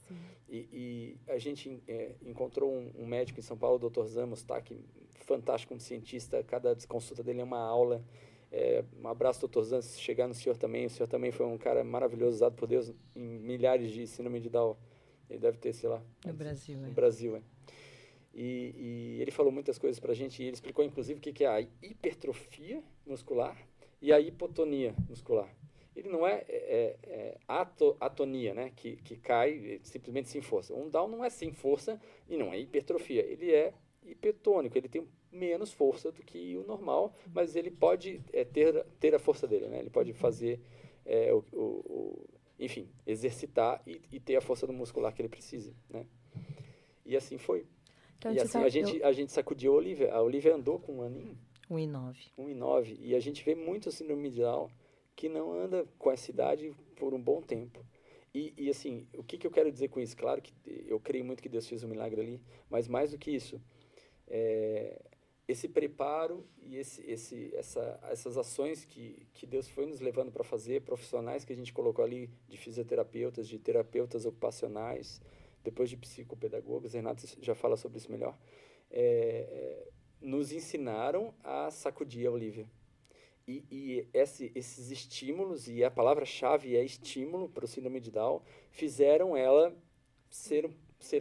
E a gente encontrou um médico em São Paulo, o Dr. Zan Mustak, fantástico, um cientista. Cada consulta dele é uma aula. Um abraço, Dr. Zan, se chegar no senhor também. O senhor também foi um cara maravilhoso, usado por Deus em milhares de síndrome de Down. Ele deve ter, sei lá. No Brasil, No Brasil, E ele falou muitas coisas pra gente, e ele explicou, inclusive, o que é a hipertrofia muscular e a hipotonia muscular. Ele não atonia, né? Que cai simplesmente sem força. Um Down não é sem força e não é hipertrofia. Ele é hipertônico, ele tem menos força do que o normal, mas ele pode ter a força dele, né? Ele pode fazer, enfim, exercitar e ter a força do muscular que ele precisa, né? E assim foi. Então, e assim a gente sacudiu a Olivia. A Olivia andou com 1 aninho. 1,9. E a gente vê muito síndrome de Down que não anda com essa idade por um bom tempo. E assim, o que eu quero dizer com isso? Claro que eu creio muito que Deus fez um milagre ali, mas mais do que isso, esse preparo e essas ações que Deus foi nos levando para fazer, profissionais que a gente colocou ali, de fisioterapeutas, de terapeutas ocupacionais, depois de psicopedagogos, Renato já fala sobre isso melhor, nos ensinaram a sacudir a Olivia. E esses estímulos, e a palavra-chave é estímulo para o síndrome de Down, fizeram ela ser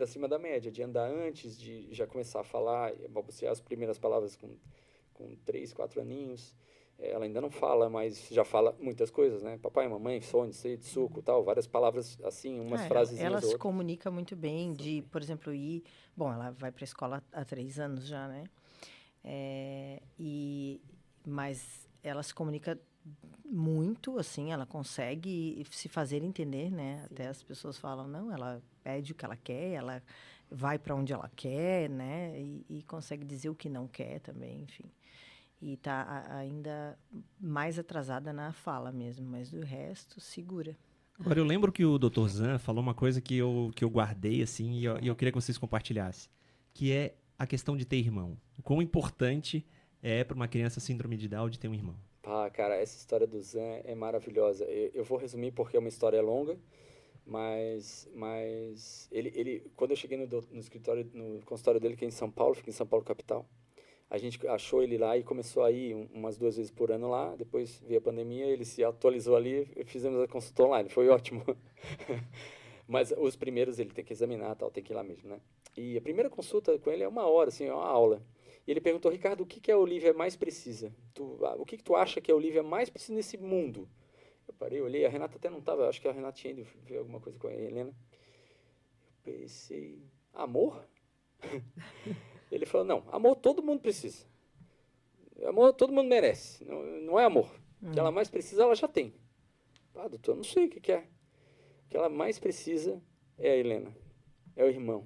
acima da média, de andar antes, de já começar a falar, balbuciar as primeiras palavras com 3, 4 aninhos. Ela ainda não fala, mas já fala muitas coisas, né? Papai, mamãe, sonho, sede, suco, tal, várias palavras assim, umas frases. Ela se comunica muito bem, por exemplo, bom, ela vai para a escola há 3 anos já, né? Mas ela se comunica muito, assim, ela consegue se fazer entender, né? Sim. Até as pessoas falam, não, ela pede o que ela quer, ela vai para onde ela quer, né? E consegue dizer o que não quer também, enfim. E está ainda mais atrasada na fala mesmo, mas do resto, segura. Agora, eu lembro que o Dr. Zan falou uma coisa que eu guardei, assim, e eu queria que vocês compartilhassem, que é a questão de ter irmão. O quão importante é para uma criança síndrome de Down de ter um irmão. Cara, essa história do Zan é maravilhosa. Eu vou resumir porque é uma história longa, mas ele quando eu cheguei no escritório, no consultório dele, que é em São Paulo, fica em São Paulo, capital, a gente achou ele lá e começou a ir umas 2 vezes por ano lá. Depois veio a pandemia, ele se atualizou ali e fizemos a consulta online. Foi ótimo. Mas os primeiros ele tem que examinar, tal, tem que ir lá mesmo, né? E a primeira consulta com ele é 1 hora, assim, é uma aula. E ele perguntou, Ricardo, o que a Olivia mais precisa? O que tu acha que a Olivia mais precisa nesse mundo? Eu parei, olhei, a Renata até não estava, acho que a Renata tinha ido ver alguma coisa com a Helena. Eu pensei, amor? Ele falou, não, amor todo mundo precisa. Amor todo mundo merece, não é amor. O que ela mais precisa, ela já tem. Doutor, eu não sei o que é. O que ela mais precisa é a Helena, é o irmão.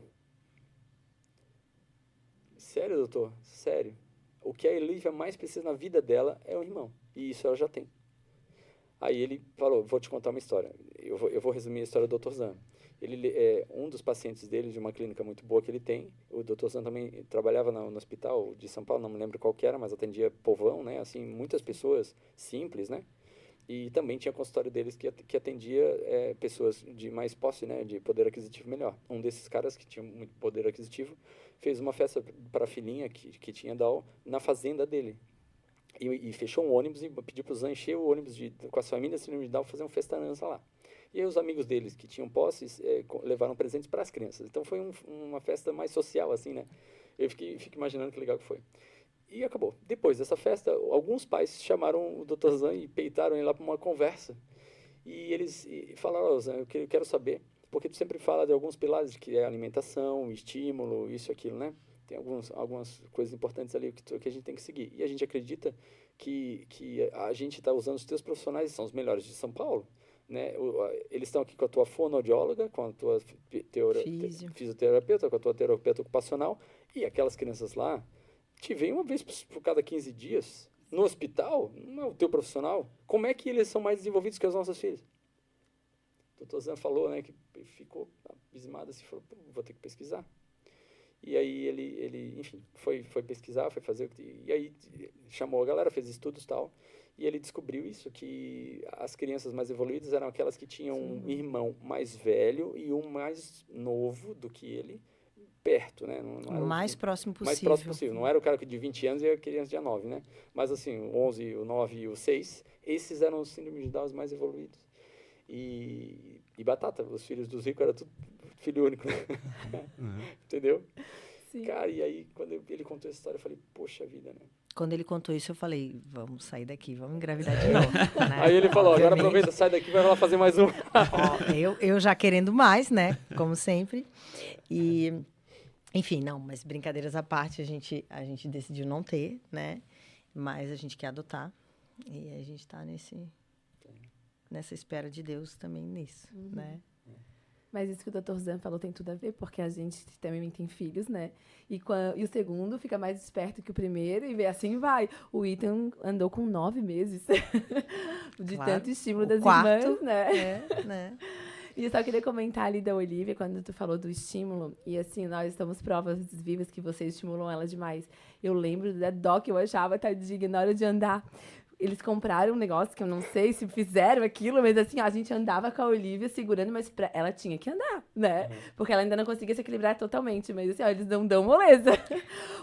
Sério, doutor? Sério. O que a Olivia mais precisa na vida dela é o irmão. E isso ela já tem. Aí ele falou, vou te contar uma história. Eu vou resumir a história do Dr. Zan. Ele é um dos pacientes dele, de uma clínica muito boa que ele tem. O Dr. Zan também trabalhava no hospital de São Paulo, não me lembro qual que era, mas atendia povão, né? Assim, muitas pessoas simples, né? E também tinha consultório deles que atendia pessoas de mais posse, né? De poder aquisitivo melhor. Um desses caras que tinha muito poder aquisitivo fez uma festa para a filhinha que tinha Down na fazenda dele. E fechou um ônibus e pediu para o Zan encher o ônibus com as famílias de Down fazer uma festança lá. E aí os amigos deles que tinham posses levaram presentes para as crianças. Então foi uma festa mais social, assim, né? Eu fico imaginando que legal que foi. E acabou. Depois dessa festa, alguns pais chamaram o Dr. Zan e peitaram ele lá para uma conversa. E eles falaram, Zan, eu quero saber porque tu sempre fala de alguns pilares, que é alimentação, estímulo, isso e aquilo, né? Tem algumas coisas importantes ali que a gente tem que seguir. E a gente acredita que a gente está usando os teus profissionais, são os melhores de São Paulo, né? Eles estão aqui com a tua fonoaudióloga, com a tua fisioterapeuta, com a tua terapeuta ocupacional, e aquelas crianças lá te veem uma vez por cada 15 dias no hospital, não é o teu profissional. Como é que eles são mais desenvolvidos que as nossas filhas? O doutor Zan falou, né, que ficou abismado assim, falou, vou ter que pesquisar. E aí ele enfim, foi pesquisar, foi fazer, e aí chamou a galera, fez estudos e tal, e ele descobriu isso, que as crianças mais evoluídas eram aquelas que tinham um irmão mais velho e um mais novo do que ele, perto, né? Não era o mais próximo possível. Mais próximo possível. Não era o cara de 20 anos e a criança de 9, né? Mas assim, o 11, o 9 e o 6, esses eram os síndromes de Down mais evoluídos. E batata, os filhos dos ricos eram tudo filho único, né? Entendeu? Sim. Cara, e aí, quando ele contou essa história, eu falei, poxa vida, né? Quando ele contou isso, eu falei, vamos sair daqui, vamos engravidar de novo. Né? Aí ele falou, Obviamente. agora aproveita, sai daqui, vai lá fazer mais um. Eu já querendo mais, né? Como sempre. E, enfim, não, mas brincadeiras à parte, a gente decidiu não ter, né? Mas a gente quer adotar. E a gente está nessa espera de Deus também nisso, né? Mas isso que o Dr. Zan falou tem tudo a ver, porque a gente também tem filhos, né? E o segundo fica mais esperto que o primeiro e assim vai. O Ethan andou com 9 meses de Claro. tanto estímulo O das quarto, irmãs, né? né? E eu só queria comentar ali da Olivia, quando tu falou do estímulo. E assim, nós estamos provas vivas que vocês estimulam ela demais. Eu lembro da dó que eu achava, tadinha, na hora de andar. Eles compraram um negócio que eu não sei se fizeram aquilo, mas assim, a gente andava com a Olivia segurando, mas ela tinha que andar, né? Porque ela ainda não conseguia se equilibrar totalmente, mas assim, ó, eles não dão moleza.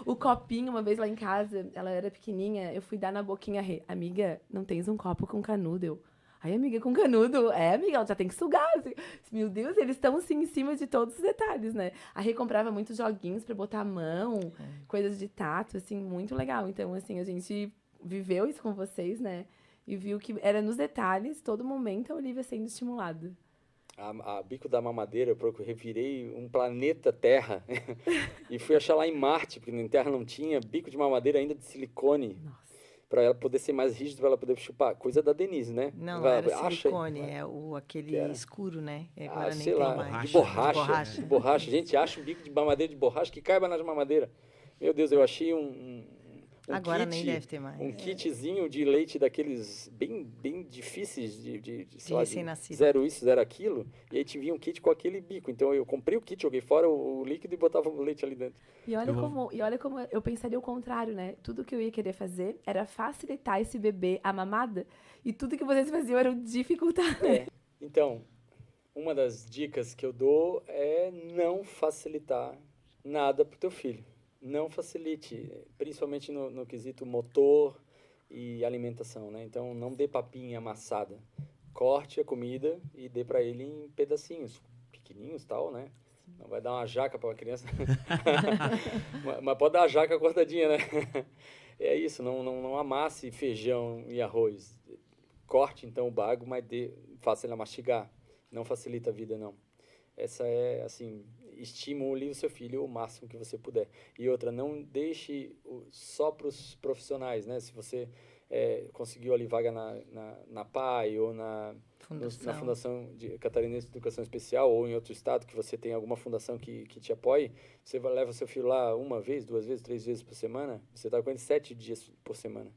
O copinho, uma vez lá em casa, ela era pequenininha, eu fui dar na boquinha, amiga, não tens um copo com canudo? Eu, ai, amiga, com canudo? É, amiga, ela já tem que sugar. Assim. Meu Deus, eles estão, assim, em cima de todos os detalhes, né? A Rê comprava muitos joguinhos pra botar a mão, coisas de tato, assim, muito legal. Então, assim, a gente viveu isso com vocês, né? E viu que era nos detalhes, todo momento, a Olivia sendo estimulada. A bico da mamadeira, eu revirei um planeta Terra e fui achar lá em Marte, porque na Terra não tinha bico de mamadeira ainda de silicone. Nossa. Para ela poder ser mais rígida, para ela poder chupar. Coisa da Denise, né? Não era silicone, aquele escuro, né? Agora nem sei tem lá, mais. de borracha. A gente acha um bico de mamadeira de borracha que caiba nas mamadeiras. Meu Deus, eu achei Agora kit, nem deve ter mais. Um kitzinho de leite daqueles bem difíceis de recém-nascido. 0 isso, 0 aquilo. E aí te vinha um kit com aquele bico. Então eu comprei o kit, joguei fora o líquido e botava o leite ali dentro. E olha como eu pensaria o contrário, né? Tudo que eu ia querer fazer era facilitar esse bebê a mamada. E tudo que vocês faziam era dificultar, né? Então, uma das dicas que eu dou é não facilitar nada pro teu filho. Não facilite, principalmente no quesito motor e alimentação, né? Então, não dê papinha amassada. Corte a comida e dê para ele em pedacinhos pequenininhos, tal, né? Não vai dar uma jaca para uma criança. Mas pode dar uma jaca cortadinha, né? É isso, não amasse feijão e arroz. Corte, então, o bago, mas faça ele mastigar. Não facilita a vida, não. Essa é, assim, estimule o seu filho o máximo que você puder. E outra, não deixe só para os profissionais, né? Se você conseguiu ali vaga na PAI ou na Fundação Catarinense de Educação Especial ou em outro estado que você tem alguma fundação que te apoie, você leva seu filho lá 1 vez, 2 vezes, 3 vezes por semana, você está com ele 7 dias por semana.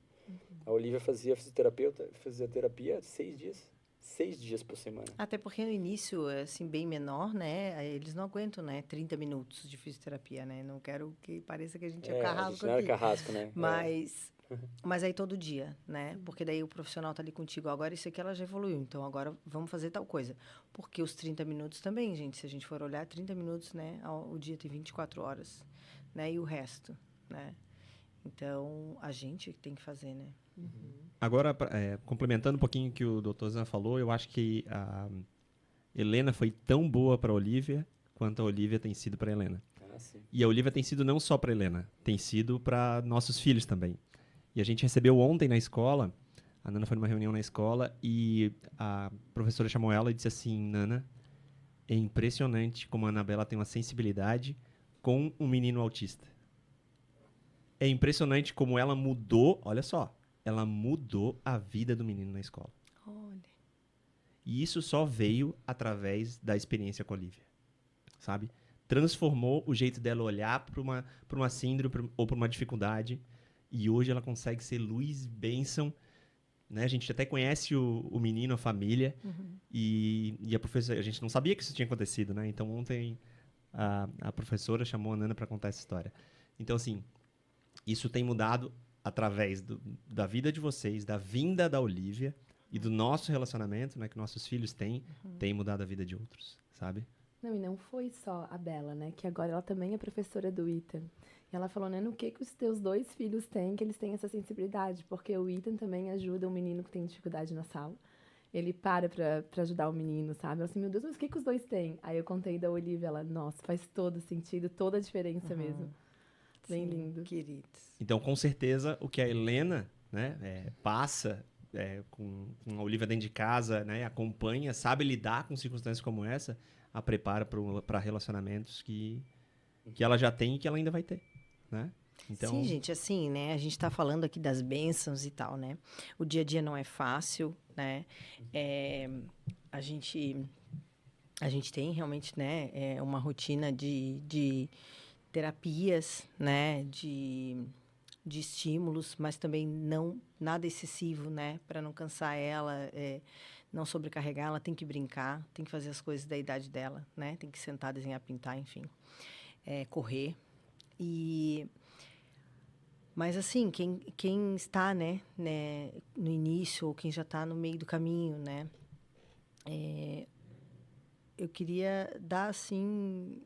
A Olivia fazia fisioterapia 6 dias. 6 dias por semana. Até porque no início, assim, bem menor, né? Eles não aguentam, né? 30 minutos de fisioterapia, né? Não quero que pareça que a gente é carrasco não era aqui. carrasco, né? Mas aí todo dia, né? Porque daí o profissional tá ali contigo. Agora isso aqui ela já evoluiu, então agora vamos fazer tal coisa. Porque os 30 minutos também, gente, se a gente for olhar, 30 minutos, né? O dia tem 24 horas, né? E o resto, né? Então, a gente tem que fazer, né? Agora, complementando um pouquinho o que o Dr. Zan falou, eu acho que a Helena foi tão boa para a Olivia quanto a Olivia tem sido para a Helena. Sim. E a Olivia tem sido não só para a Helena, tem sido para nossos filhos também. E a gente recebeu ontem na escola, a Nana foi numa reunião na escola e a professora chamou ela e disse assim, Nana, é impressionante como a Anabela tem uma sensibilidade com um menino autista. É impressionante como ela mudou, olha só, ela mudou a vida do menino na escola. Olha. E isso só veio através da experiência com a Olivia, sabe? Transformou o jeito dela olhar para uma síndrome ou para uma dificuldade. E hoje ela consegue ser luz, bênção. Né? A gente até conhece o menino, a família. E a professora... A gente não sabia que isso tinha acontecido, né? Então, ontem a professora chamou a Nana para contar essa história. Então, assim, isso tem mudado através da vida de vocês, da vinda da Olivia e do nosso relacionamento, né? Que nossos filhos têm, tem mudado a vida de outros, sabe? Não, e não foi só a Bela, né? Que agora ela também é professora do Ethan. E ela falou, né, no que os teus 2 filhos têm, que eles têm essa sensibilidade. Porque o Ethan também ajuda um menino que tem dificuldade na sala. Ele para pra ajudar o menino, sabe? Ela assim, meu Deus, mas o que os 2 têm? Aí eu contei da Olivia, ela, nossa, faz todo sentido, toda a diferença mesmo. Bem Sim, lindo. Queridos. Então, com certeza, o que a Helena, né, passa com a Olivia dentro de casa, né, acompanha, sabe lidar com circunstâncias como essa, a prepara para relacionamentos que ela já tem e que ela ainda vai ter, né? Então, Sim, gente, assim, né? A gente está falando aqui das bênçãos e tal, né? O dia a dia não é fácil, né? A gente tem realmente, né? Uma rotina de terapias, né? De estímulos, mas também não nada excessivo, né? Para não cansar ela, não sobrecarregar. Ela tem que brincar, tem que fazer as coisas da idade dela, né? Tem que sentar, desenhar, pintar, enfim, correr. Mas, assim, quem está, né, no início ou quem já está no meio do caminho, né, eu queria dar, assim,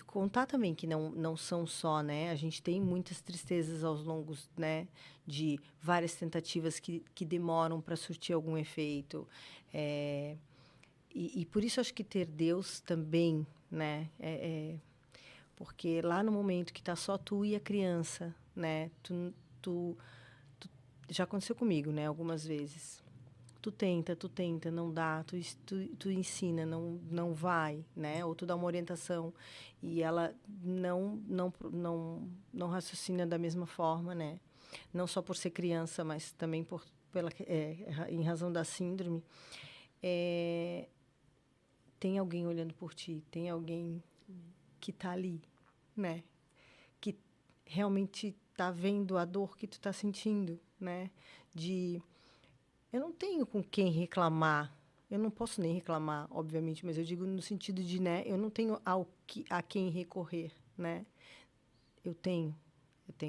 contar também que não são só, né, a gente tem muitas tristezas aos longos, né, de várias tentativas que demoram para surtir algum efeito. E por isso acho que ter Deus também, né, porque lá no momento que está só tu e a criança, né? Tu já aconteceu comigo, né? Algumas vezes. Tu tenta, não dá. Tu ensina, não vai, né? Ou tu dá uma orientação e ela não raciocina da mesma forma, né? Não só por ser criança, mas também em razão da síndrome. Tem alguém olhando por ti, tem alguém que está ali, né? Que realmente está vendo a dor que tu está sentindo, né? Eu não tenho com quem reclamar, eu não posso nem reclamar, obviamente, mas eu digo no sentido de, né? Eu não tenho a quem recorrer, né? Eu tenho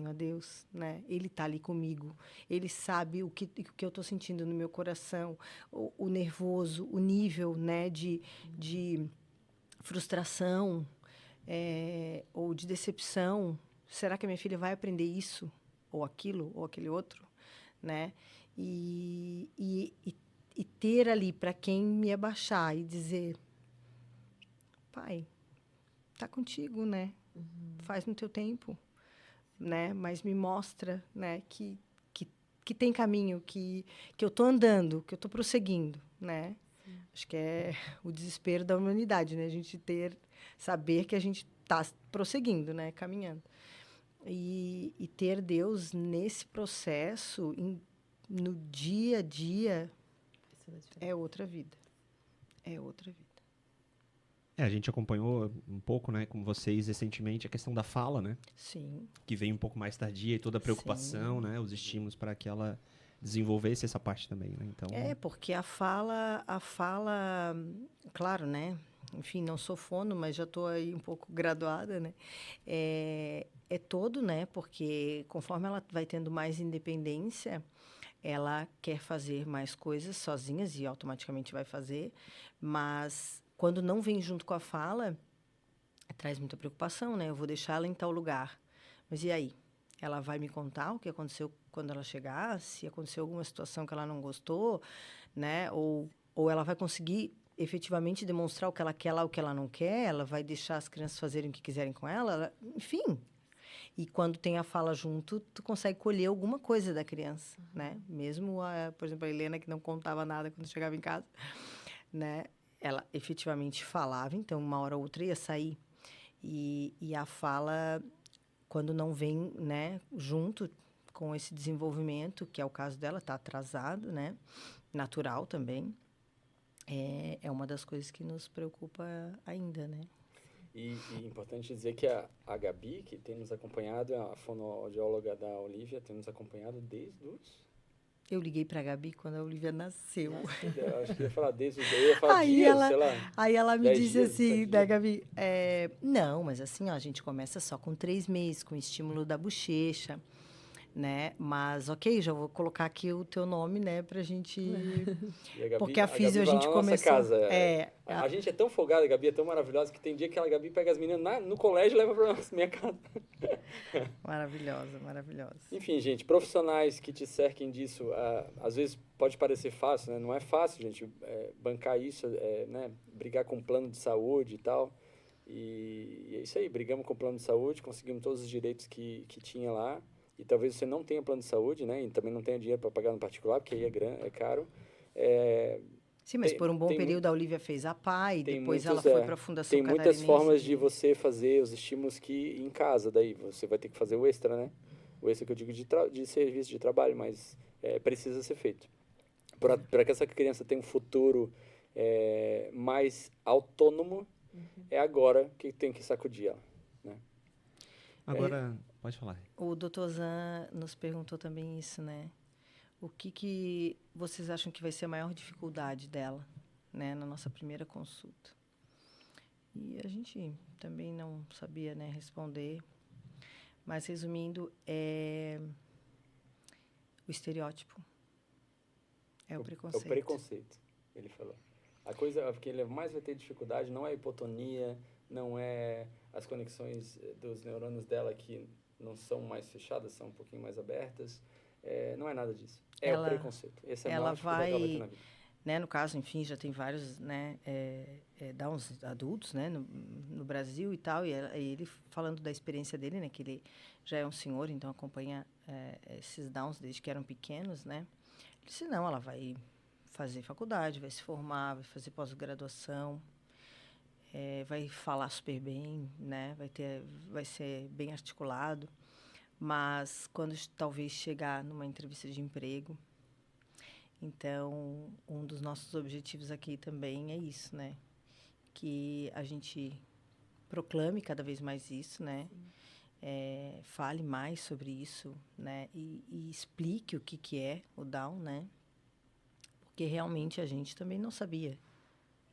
a Deus, né? Ele está ali comigo, ele sabe o que eu estou sentindo no meu coração, o nervoso, o nível, né? De frustração, ou de decepção. Será que a minha filha vai aprender isso ou aquilo ou aquele outro, né? E ter ali para quem me abaixar e dizer, pai, tá contigo, né? Faz no teu tempo, né? Mas me mostra, né? Que tem caminho, que eu tô andando, que eu tô prosseguindo, né? Acho que é o desespero da humanidade, né? A gente saber que a gente está prosseguindo, né? Caminhando. E ter Deus nesse processo, no dia a dia, é outra vida. É outra vida. a gente acompanhou um pouco, né, com vocês recentemente a questão da fala, né? Sim. Que veio um pouco mais tardia e toda a preocupação, né? Os estímulos para que ela desenvolvesse essa parte também, né? Então, porque a fala, claro, né? Enfim, não sou fono, mas já estou aí um pouco graduada, né? É todo, né? Porque conforme ela vai tendo mais independência, ela quer fazer mais coisas sozinhas e automaticamente vai fazer, mas quando não vem junto com a fala, traz muita preocupação, né? Eu vou deixar ela em tal lugar, mas e aí? Ela vai me contar o que aconteceu quando ela chegar, se aconteceu alguma situação que ela não gostou, né? Ou ela vai conseguir efetivamente demonstrar o que ela quer lá, o que ela não quer, ela vai deixar as crianças fazerem o que quiserem com ela, enfim. E quando tem a fala junto, tu consegue colher alguma coisa da criança, né? Mesmo, por exemplo, a Helena, que não contava nada quando chegava em casa, né? Ela efetivamente falava, então uma hora ou outra ia sair. E a fala, quando não vem, né, junto com esse desenvolvimento, que é o caso dela, está atrasado, né? Natural também. É uma das coisas que nos preocupa ainda, né? E importante dizer que a Gabi, que tem nos acompanhado, a fonoaudióloga da Olivia, tem nos acompanhado desde os... Eu liguei para a Gabi quando a Olivia nasceu. Eu acho que ia falar desde os... Eu ia falar Aí dias, ela, sei lá. aí ela me 10 disse dias, assim, 7 né, dias. Gabi? Não, mas assim, ó, a gente começa só com 3 meses, com estímulo da bochecha, né? Mas, ok, já vou colocar aqui o teu nome, né, pra gente... E a Gabi, Porque a físio a vai lá gente na nossa começou... casa. A gente é tão folgada, a Gabi é tão maravilhosa, que tem dia que a Gabi pega as meninas no colégio e leva pra minha casa. Maravilhosa, maravilhosa. Enfim, gente, profissionais que te cerquem disso, às vezes pode parecer fácil, né? Não é fácil, gente, bancar isso, né? Brigar com o plano de saúde e tal. E é isso aí, brigamos com o plano de saúde, conseguimos todos os direitos que tinha lá. E talvez você não tenha plano de saúde, né? E também não tenha dinheiro para pagar no particular, porque aí é caro. Sim, mas por um bom período a Olivia fez a PAI, depois ela foi para a Fundação Tem muitas Catarinense formas de você fazer os estímulos que em casa, daí você vai ter que fazer o extra, né? O extra que eu digo de serviço, de trabalho, mas precisa ser feito. Para que essa criança tenha um futuro mais autônomo, é agora que tem que sacudir ela, né? Agora, pode falar. O Dr. Zan nos perguntou também isso, né? O que vocês acham que vai ser a maior dificuldade dela, né, na nossa primeira consulta? E a gente também não sabia, né, responder. Mas, resumindo, o estereótipo. O preconceito. É o preconceito, ele falou. A coisa que ele mais vai ter dificuldade não é a hipotonia, não é as conexões dos neurônios dela que não são mais fechadas, são um pouquinho mais abertas. Não é nada disso. O preconceito. Essa é a maior dificuldade que ela vai ter na vida. Né, no caso, enfim, já tem vários, né, Downs adultos, né, no Brasil e tal, e ele falando da experiência dele, né, que ele já é um senhor, então acompanha esses Downs desde que eram pequenos, né. Ele disse, não, ela vai fazer faculdade, vai se formar, vai fazer pós-graduação, vai falar super bem, né, vai ser bem articulado. Mas quando talvez chegar numa entrevista de emprego, então um dos nossos objetivos aqui também é isso, né? Que a gente proclame cada vez mais isso, né? Fale mais sobre isso, né? E explique o que é o Down, né? Porque realmente a gente também não sabia,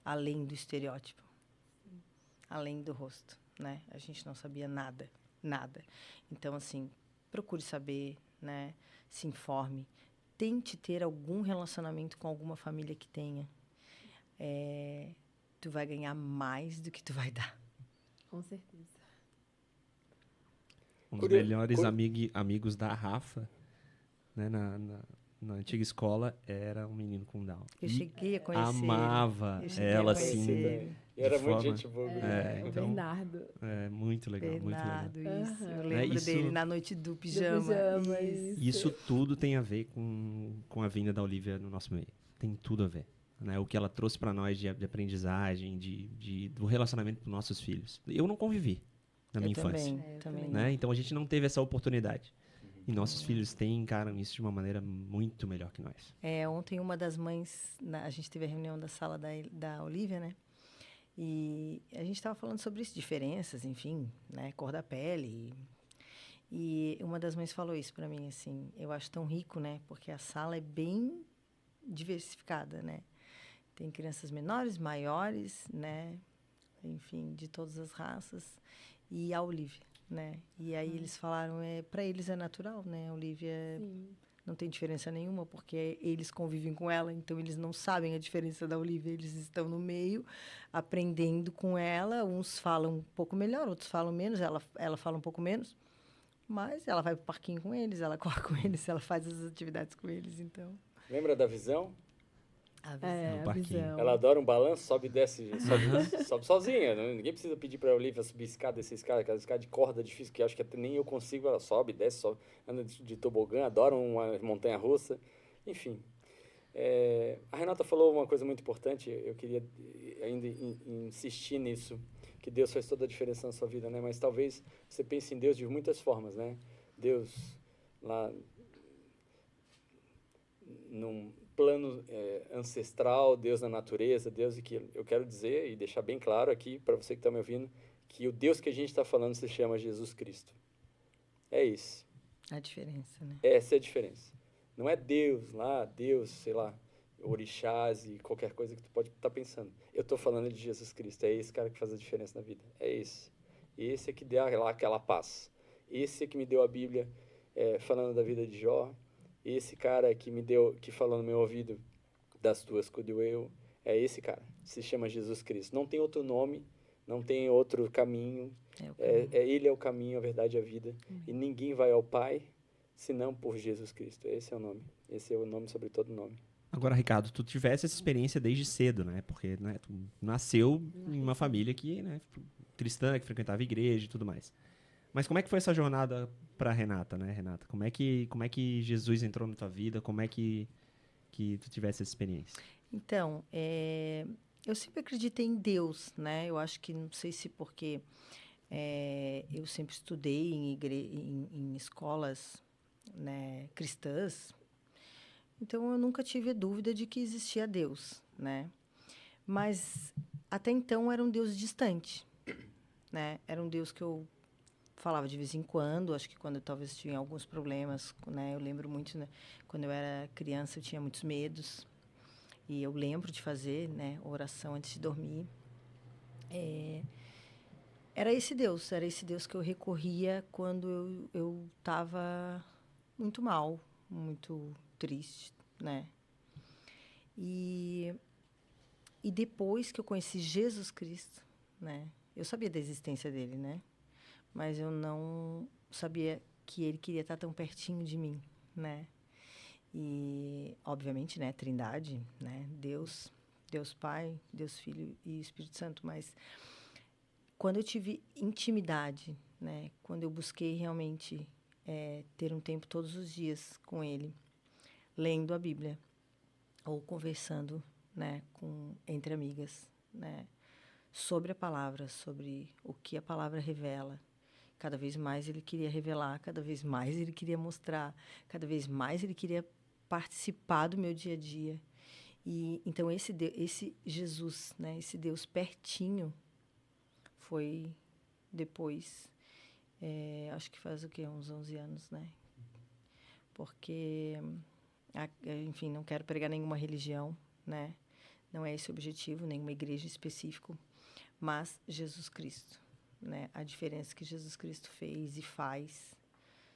além do estereótipo, além do rosto, né? A gente não sabia nada. Então, assim, procure saber, né? Se informe. Tente ter algum relacionamento com alguma família que tenha. Tu vai ganhar mais do que tu vai dar. Com certeza. Um dos melhores amigos da Rafa, né, na antiga escola, era um menino com Down. Eu cheguei a conhecer amava ela, assim. E era muito gente boa. O Bernardo. Muito legal, Bernardo, muito legal. isso. Eu lembro dele na noite do pijama. Isso tudo tem a ver com a vinda da Olivia no nosso meio. Tem tudo a ver. Né? O que ela trouxe para nós de aprendizagem, do relacionamento com nossos filhos. Eu não convivi na minha infância. Também. Né? Então a gente não teve essa oportunidade. E nossos filhos encaram isso de uma maneira muito melhor que nós. Ontem uma das mães, a gente teve a reunião da sala da Olivia, né? E a gente estava falando sobre isso, diferenças, enfim, né? Cor da pele. E uma das mães falou isso para mim, assim, eu acho tão rico, né? Porque a sala é bem diversificada, né? Tem crianças menores, maiores, né? Enfim, de todas as raças. E a Olivia, né? E aí eles falaram, para eles é natural, né? A Olivia não tem diferença nenhuma, porque eles convivem com ela, então eles não sabem a diferença da Olivia, eles estão no meio, aprendendo com ela, uns falam um pouco melhor, outros falam menos, ela fala um pouco menos, mas ela vai pro parquinho com eles, ela corre com eles, ela faz as atividades com eles, então... Lembra da Visão? A Visão. Ela adora um balanço, sobe e desce, sobe sozinha. Ninguém precisa pedir para a Olivia subir escada, descer escada, aquela escada de corda difícil, que acho que até nem eu consigo. Ela sobe, desce, anda de tobogã, adora uma montanha-russa. Enfim, A Renata falou uma coisa muito importante, eu queria ainda insistir nisso, que Deus faz toda a diferença na sua vida, né? Mas talvez você pense em Deus de muitas formas, né? Deus lá num plano ancestral, Deus na natureza, Deus aquilo. Eu quero dizer e deixar bem claro aqui para você que está me ouvindo, que o Deus que a gente está falando se chama Jesus Cristo. É isso. A diferença, né? Essa é a diferença. Não é Deus lá, Deus, sei lá, orixás e qualquer coisa que tu pode estar pensando. Eu estou falando de Jesus Cristo. É esse cara que faz a diferença na vida. É esse. Esse é que deu lá aquela paz. Esse é que me deu a Bíblia falando da vida de Jó. Esse cara que falou no meu ouvido das tuas cuido eu. É esse cara. Se chama Jesus Cristo. Não tem outro nome, não tem outro caminho. Ele é o caminho, a verdade e a vida. E ninguém vai ao Pai senão por Jesus Cristo. Esse é o nome. Esse é o nome sobre todo nome. Agora, Ricardo, tu tivesse essa experiência desde cedo, né? Porque, né, tu nasceu em uma família que, né, cristã, que frequentava igreja e tudo mais. Mas como é que foi essa jornada para Renata, né, Renata? Como é que Jesus entrou na tua vida? Como é que tu tivesse essa experiência? Então, eu sempre acreditei em Deus, né? Eu acho que, não sei se porque eu sempre estudei em escolas, né, cristãs, então eu nunca tive dúvida de que existia Deus, né? Mas até então era um Deus distante, né? Era um Deus que eu falava de vez em quando, acho que quando eu talvez tinha alguns problemas, né? Eu lembro muito, né? Quando eu era criança eu tinha muitos medos e eu lembro de fazer, né, oração antes de dormir. Era esse Deus que eu recorria quando eu estava muito mal, muito triste, né? E depois que eu conheci Jesus Cristo, né? Eu sabia da existência dele, né? Mas eu não sabia que ele queria estar tão pertinho de mim, né? E, obviamente, né? Trindade, né? Deus Pai, Deus Filho e Espírito Santo. Mas quando eu tive intimidade, né? Quando eu busquei realmente ter um tempo todos os dias com ele, lendo a Bíblia ou conversando, né, entre amigas, né, sobre a palavra, sobre o que a palavra revela. Cada vez mais ele queria revelar, cada vez mais ele queria mostrar, cada vez mais ele queria participar do meu dia a dia. E então esse Jesus, né, esse Deus pertinho, foi depois, acho que faz o quê? Uns 11 anos, né? Porque, enfim, não quero pregar nenhuma religião, né? Não é esse o objetivo, nenhuma igreja específica, mas Jesus Cristo, né? A diferença que Jesus Cristo fez e faz,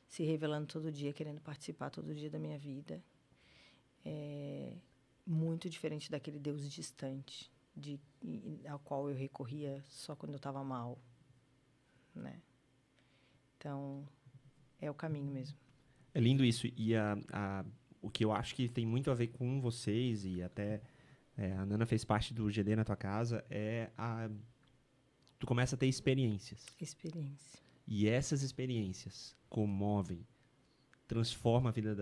se revelando todo dia, querendo participar todo dia da minha vida, é muito diferente daquele Deus distante, ao qual eu recorria só quando eu estava mal, né? Então, é o caminho mesmo. É lindo isso. E o que eu acho que tem muito a ver com vocês, e até a Nana fez parte do GD na tua casa, tu começa a ter experiências. E essas experiências comovem, transformam a vida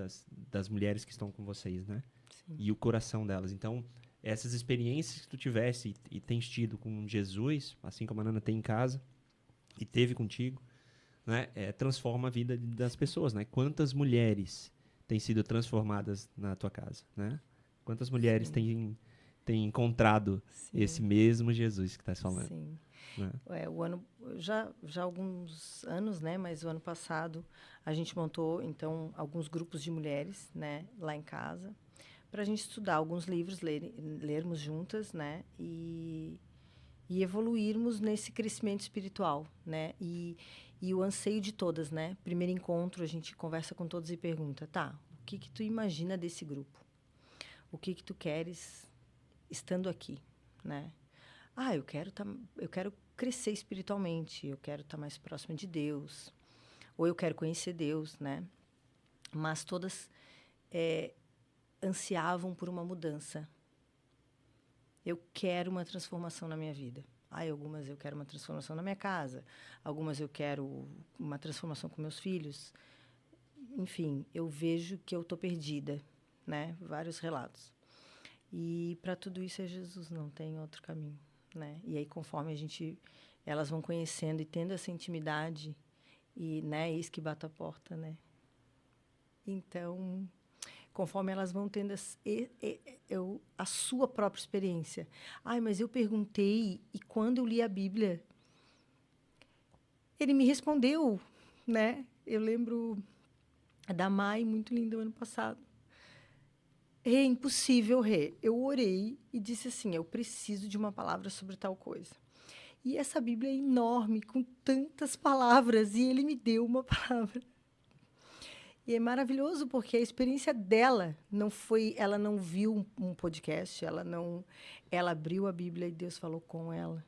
das mulheres que estão com vocês, né? Sim. E o coração delas. Então, essas experiências que tu tivesse e tens tido com Jesus, assim como a Nana tem em casa e teve contigo, né, transforma a vida das pessoas, né? Quantas mulheres têm sido transformadas na tua casa, né? Quantas mulheres têm encontrado esse mesmo Jesus que estás falando? Sim. Né? O ano já há alguns anos, né? Mas o ano passado a gente montou então alguns grupos de mulheres, né? Lá em casa, para a gente estudar alguns livros, lermos juntas, né? E evoluirmos nesse crescimento espiritual, né? E o anseio de todas, né? Primeiro encontro, a gente conversa com todas e pergunta, tá, o que tu imagina desse grupo? O que tu queres estando aqui, né? Eu quero crescer espiritualmente, eu quero estar mais próxima de Deus, ou eu quero conhecer Deus, né? Mas todas ansiavam por uma mudança. Eu quero uma transformação na minha vida. Algumas eu quero uma transformação na minha casa, algumas eu quero uma transformação com meus filhos. Enfim, eu vejo que eu estou perdida, né? Vários relatos. E para tudo isso é Jesus, não tem outro caminho, né? E aí, conforme elas vão conhecendo e tendo essa intimidade, e, né, eis que bate a porta, né? Então, conforme elas vão tendo a sua própria experiência. Ai, mas eu perguntei, e quando eu li a Bíblia, ele me respondeu, né? Eu lembro da Mai, muito linda, ano passado. Rê, impossível, Rê. Eu orei e disse assim, eu preciso de uma palavra sobre tal coisa. E essa Bíblia é enorme, com tantas palavras, e ele me deu uma palavra. E é maravilhoso, porque a experiência dela não foi... Ela não viu um podcast, ela abriu a Bíblia e Deus falou com ela,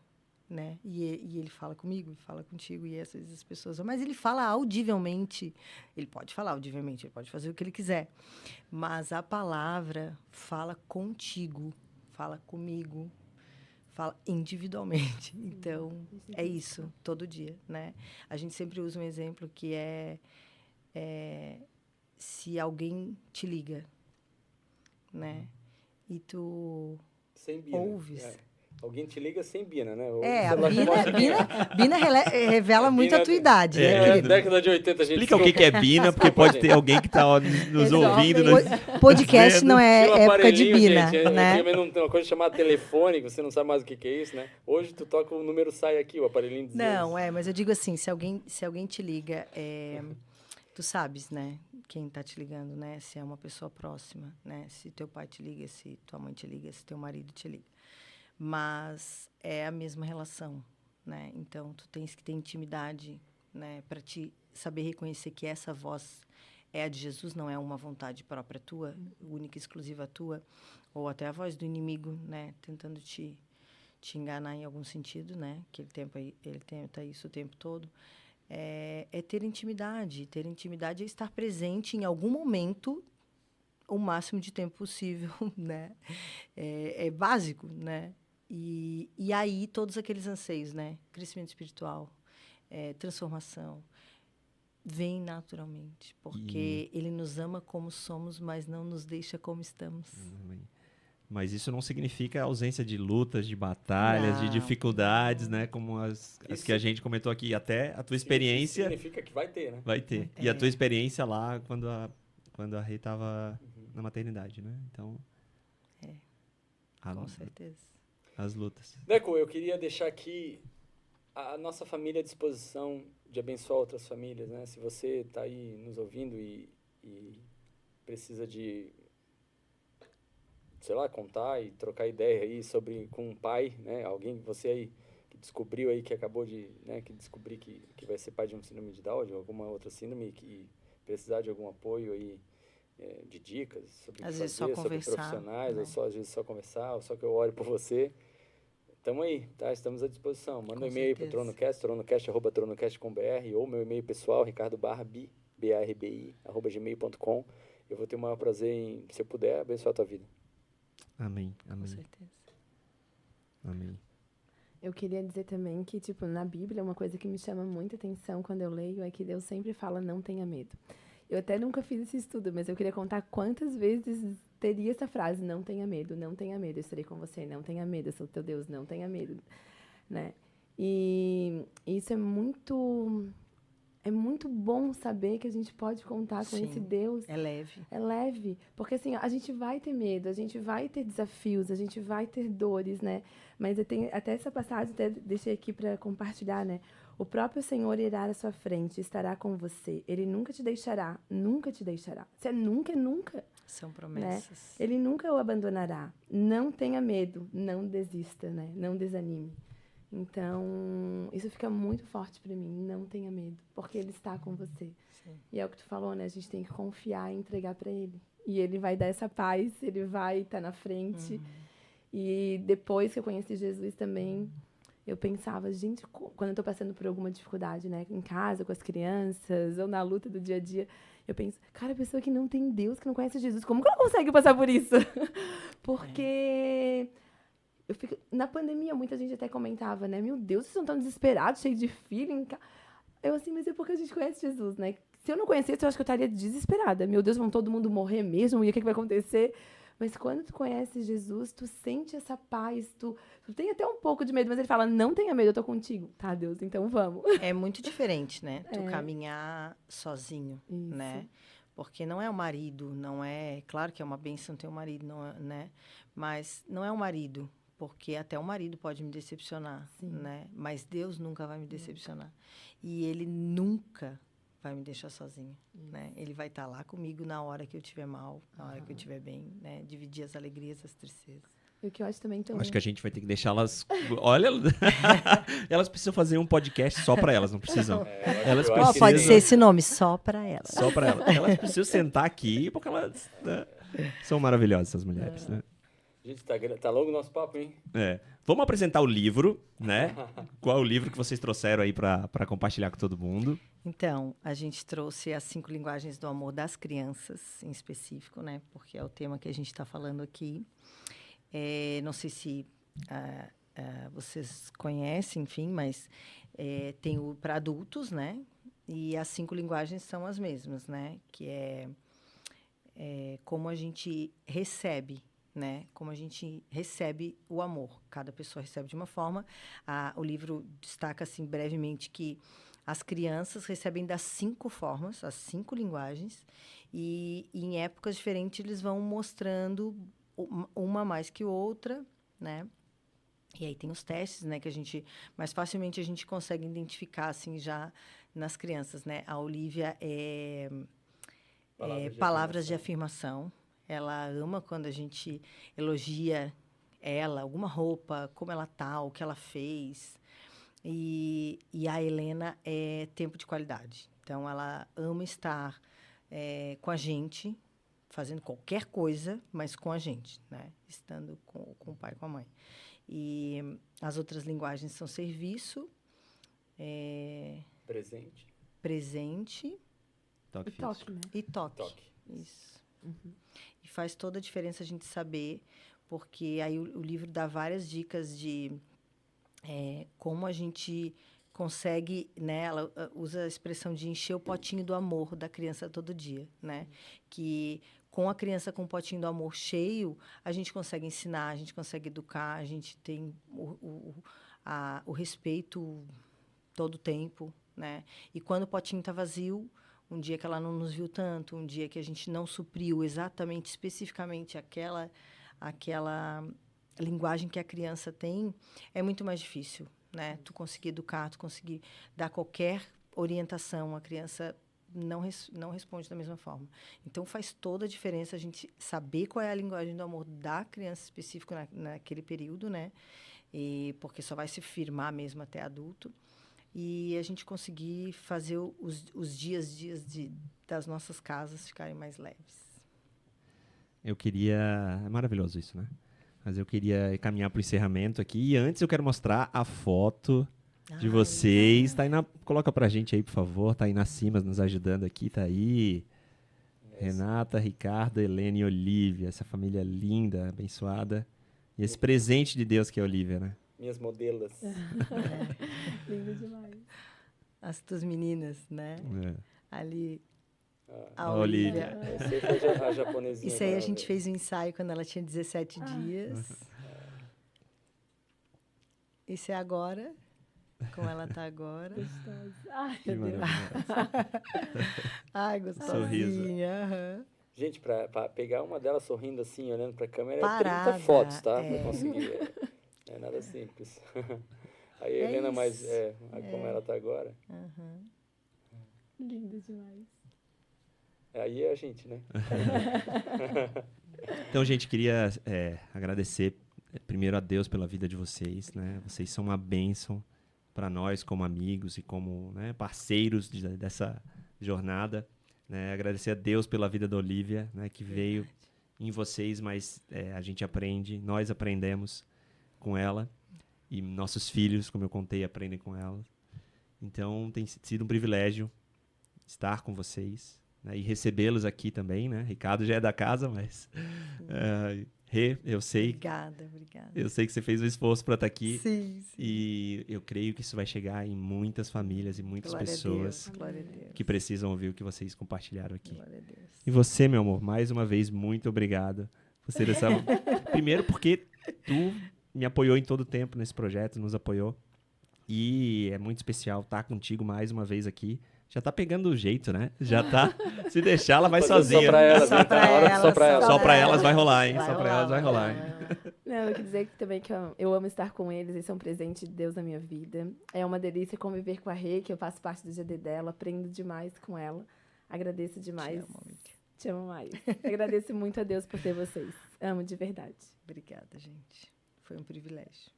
né? E ele fala comigo, fala contigo, e essas pessoas... Mas ele fala audivelmente. Ele pode falar audivelmente, ele pode fazer o que ele quiser. Mas a palavra fala contigo, fala comigo, fala individualmente. Então, é isso, todo dia, né? A gente sempre usa um exemplo que se alguém te liga, né? E tu sem Bina. Ouves. Alguém te liga sem Bina, né? A Bina revela muito a tua idade. Né, década de 80, a gente... Explica o que é Bina, porque pode ter alguém que está nos ouvindo. Podcast não é época de Bina, gente, né? Antigamente tem uma coisa chamada telefone, você não sabe mais o que é isso, né? Hoje tu toca, o número sai aqui, o aparelhinho diz... Não, mas eu digo assim, se alguém te liga, tu sabes, né? Quem está te ligando, né? Se é uma pessoa próxima, né? Se teu pai te liga, se tua mãe te liga, se teu marido te liga. Mas é a mesma relação, né? Então, tu tens que ter intimidade, né? Para te saber reconhecer que essa voz é a de Jesus, não é uma vontade própria tua, única e exclusiva tua, ou até a voz do inimigo, né? Tentando te enganar em algum sentido, né? Que ele tenta isso o tempo todo. É ter intimidade. Ter intimidade é estar presente em algum momento o máximo de tempo possível, né? É básico, né? E aí, todos aqueles anseios, né? Crescimento espiritual, transformação, vem naturalmente. Porque Ele nos ama como somos, mas não nos deixa como estamos. Mas isso não significa ausência de lutas, de batalhas, de dificuldades, né? Como as que a gente comentou aqui. Até a tua experiência... Significa que vai ter, né? Vai ter. E a tua experiência lá, quando a Rê estava na maternidade, né? Então... Com certeza. As lutas. Deco, eu queria deixar aqui a nossa família à disposição de abençoar outras famílias, né? Se você está aí nos ouvindo e precisa de, sei lá, contar e trocar ideia aí com um pai, né? Alguém, você aí que descobriu aí, que acabou de, né? Que descobriu que vai ser pai de um síndrome de Down, ou de alguma outra síndrome, que precisar de algum apoio aí, de dicas sobre o que fazer, sobre profissionais, né? Ou às vezes só conversar, ou só que eu ore por você. Estamos aí, tá? Estamos à disposição. Manda um e-mail para o TronoCast, tronocast.com.br, ou meu e-mail pessoal, ricardo.barbi@gmail.com. Eu vou ter o maior prazer em, se eu puder, abençoar a tua vida. Amém. Com certeza. Amém. Eu queria dizer também que, tipo, na Bíblia, uma coisa que me chama muita atenção quando eu leio é que Deus sempre fala, não tenha medo. Eu até nunca fiz esse estudo, mas eu queria contar quantas vezes teria essa frase, não tenha medo, eu estarei com você, não tenha medo, eu sou teu Deus, não tenha medo, né? E isso é muito bom saber que a gente pode contar com esse Deus. É leve. É leve, porque assim, a gente vai ter medo, a gente vai ter desafios, a gente vai ter dores, né? Mas eu tenho até essa passagem, até deixei aqui para compartilhar, né? O próprio Senhor irá à sua frente, estará com você. Ele nunca te deixará, nunca te deixará. Se é nunca, é nunca. São promessas. Né? Ele nunca o abandonará. Não tenha medo, não desista, né? Não desanime. Então, isso fica muito forte para mim. Não tenha medo, porque Ele está com você. Sim. E é o que tu falou, né? A gente tem que confiar e entregar para Ele. E Ele vai dar essa paz, Ele vai estar na frente. E depois que eu conheci Jesus também, eu pensava, gente, quando eu estou passando por alguma dificuldade, né? Em casa, com as crianças, ou na luta do dia a dia, eu penso, cara, a pessoa que não tem Deus, que não conhece Jesus, como que ela consegue passar por isso? Porque... na pandemia, muita gente até comentava, né? Meu Deus, vocês não estão desesperados, cheios de filho. Eu assim, mas é porque a gente conhece Jesus, né? Se eu não conhecesse, eu acho que eu estaria desesperada. Meu Deus, vão todo mundo morrer mesmo? E o que vai acontecer? Mas quando tu conhece Jesus, tu sente essa paz, tu tem até um pouco de medo, mas ele fala, não tenha medo, eu tô contigo. Tá, Deus, então vamos. É muito diferente, né? Tu caminhar sozinho, Isso. né? Porque não é o marido, não é... Claro que é uma bênção ter um marido, não é, né? Mas não é o marido, porque até o marido pode me decepcionar, né? Mas Deus nunca vai me decepcionar. E Ele nunca vai me deixar sozinho, né? Ele vai estar lá comigo na hora que eu estiver mal, na hora que eu estiver bem, né? Dividir as alegrias, as tristezas. E o que eu acho também tão... Acho que a gente vai ter que deixá-las... Olha, elas precisam fazer um podcast só para elas, não precisam. Elas eu acho precisam... que Pode ser esse nome, só para ela. Só para elas. Elas precisam sentar aqui, porque elas, né, são maravilhosas, essas mulheres, né? Gente, tá longo o nosso papo, hein? Vamos apresentar o livro, né? Qual é o livro que vocês trouxeram aí para compartilhar com todo mundo? Então, a gente trouxe as 5 linguagens do amor das crianças, em específico, né? Porque é o tema que a gente está falando aqui. Não sei se vocês conhecem, enfim, mas tem o para adultos, né? E as 5 linguagens são as mesmas, né? Que é como a gente recebe, né? Como a gente recebe o amor. Cada pessoa recebe de uma forma. O livro destaca, assim, brevemente, que as crianças recebem das 5 formas, as 5 linguagens, e em épocas diferentes eles vão mostrando uma mais que outra, né? E aí tem os testes, né? Que a gente, mais facilmente a gente consegue identificar, assim, já nas crianças, né? A Olivia palavras de afirmação. Ela ama quando a gente elogia ela, alguma roupa, como ela tá, o que ela fez. E a Helena é tempo de qualidade. Então, ela ama estar com a gente, fazendo qualquer coisa, mas com a gente, né? Estando com o pai e com a mãe. E as outras linguagens são serviço, presente Toque, né? e toque. Isso. Uhum. E faz toda a diferença a gente saber, porque aí o livro dá várias dicas de como a gente consegue, né? Ela usa a expressão de encher o potinho do amor da criança todo dia, né? Que com a criança com o potinho do amor cheio, a gente consegue ensinar, a gente consegue educar, a gente tem o respeito todo o tempo, né? E quando o potinho está vazio, um dia que ela não nos viu tanto, um dia que a gente não supriu exatamente, especificamente aquela linguagem que a criança tem, é muito mais difícil, né? Tu conseguir educar, tu conseguir dar qualquer orientação, a criança não responde da mesma forma. Então, faz toda a diferença a gente saber qual é a linguagem do amor da criança específica naquele período, né? Porque só vai se firmar mesmo até adulto. E a gente conseguir fazer os dias das nossas casas ficarem mais leves. Eu queria... É maravilhoso isso, né? Mas eu queria caminhar para o encerramento aqui. E antes eu quero mostrar a foto de vocês. Tá aí coloca pra gente aí, por favor. Tá aí na cima nos ajudando aqui. Tá aí Renata, Ricardo, Helena e Olivia. Essa família linda, abençoada. E esse presente de Deus que é a Olivia, né? Minhas modelas. Lindo demais. As tuas meninas, né? Ali, a Olivia. Essa aí foi a japonesinha. Isso aí a gente fez um ensaio quando ela tinha 17 dias. Isso é agora, como ela tá agora. Gostosa. Ai, Que meu Deus. maravilha. Ai, gostosinha. Sorriso. Aham. Gente, pra pegar uma delas sorrindo assim, olhando pra câmera, Parada, é 30 fotos, tá? Pra conseguir. É nada simples. Aí a Helena, mas como ela tá agora. Uhum. Lindo demais. Aí é a gente, né? Então, gente, queria agradecer primeiro a Deus pela vida de vocês, né? Vocês são uma bênção para nós como amigos e como, né, parceiros dessa jornada. Né? Agradecer a Deus pela vida da Olivia, né, que veio em vocês, mas a gente aprende, nós aprendemos com ela e nossos filhos, como eu contei, aprendem com ela. Então, tem sido um privilégio estar com vocês, né, e recebê-los aqui também, né? Ricardo já é da casa, mas Rê, eu sei. Obrigada. Eu sei que você fez um esforço para estar aqui. Sim. E eu creio que isso vai chegar em muitas famílias e muitas pessoas Glória a Deus. que precisam ouvir o que vocês compartilharam aqui. Glória a Deus. E você, meu amor, mais uma vez, muito obrigado Você dessa... Primeiro porque tu me apoiou em todo o tempo nesse projeto, nos apoiou. E é muito especial estar contigo mais uma vez aqui. Já tá pegando o jeito, né? Já tá. Se deixar, ela vai sozinha. Só pra elas, Só né? pra Tá na hora de elas, só pra elas. Só pra elas vai rolar, hein? Vai Só pra elas vai rolar. Não, eu quero dizer que também que eu amo estar com eles, eles são um presente de Deus na minha vida. É uma delícia conviver com a Rê, que eu faço parte do GD dela, aprendo demais com ela. Agradeço demais. Te amo mais. Agradeço muito a Deus por ter vocês. Amo de verdade. Obrigada, gente. Foi um privilégio.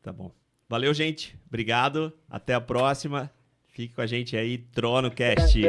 Tá bom. Valeu, gente. Obrigado. Até a próxima. Fique com a gente aí, TronoCast.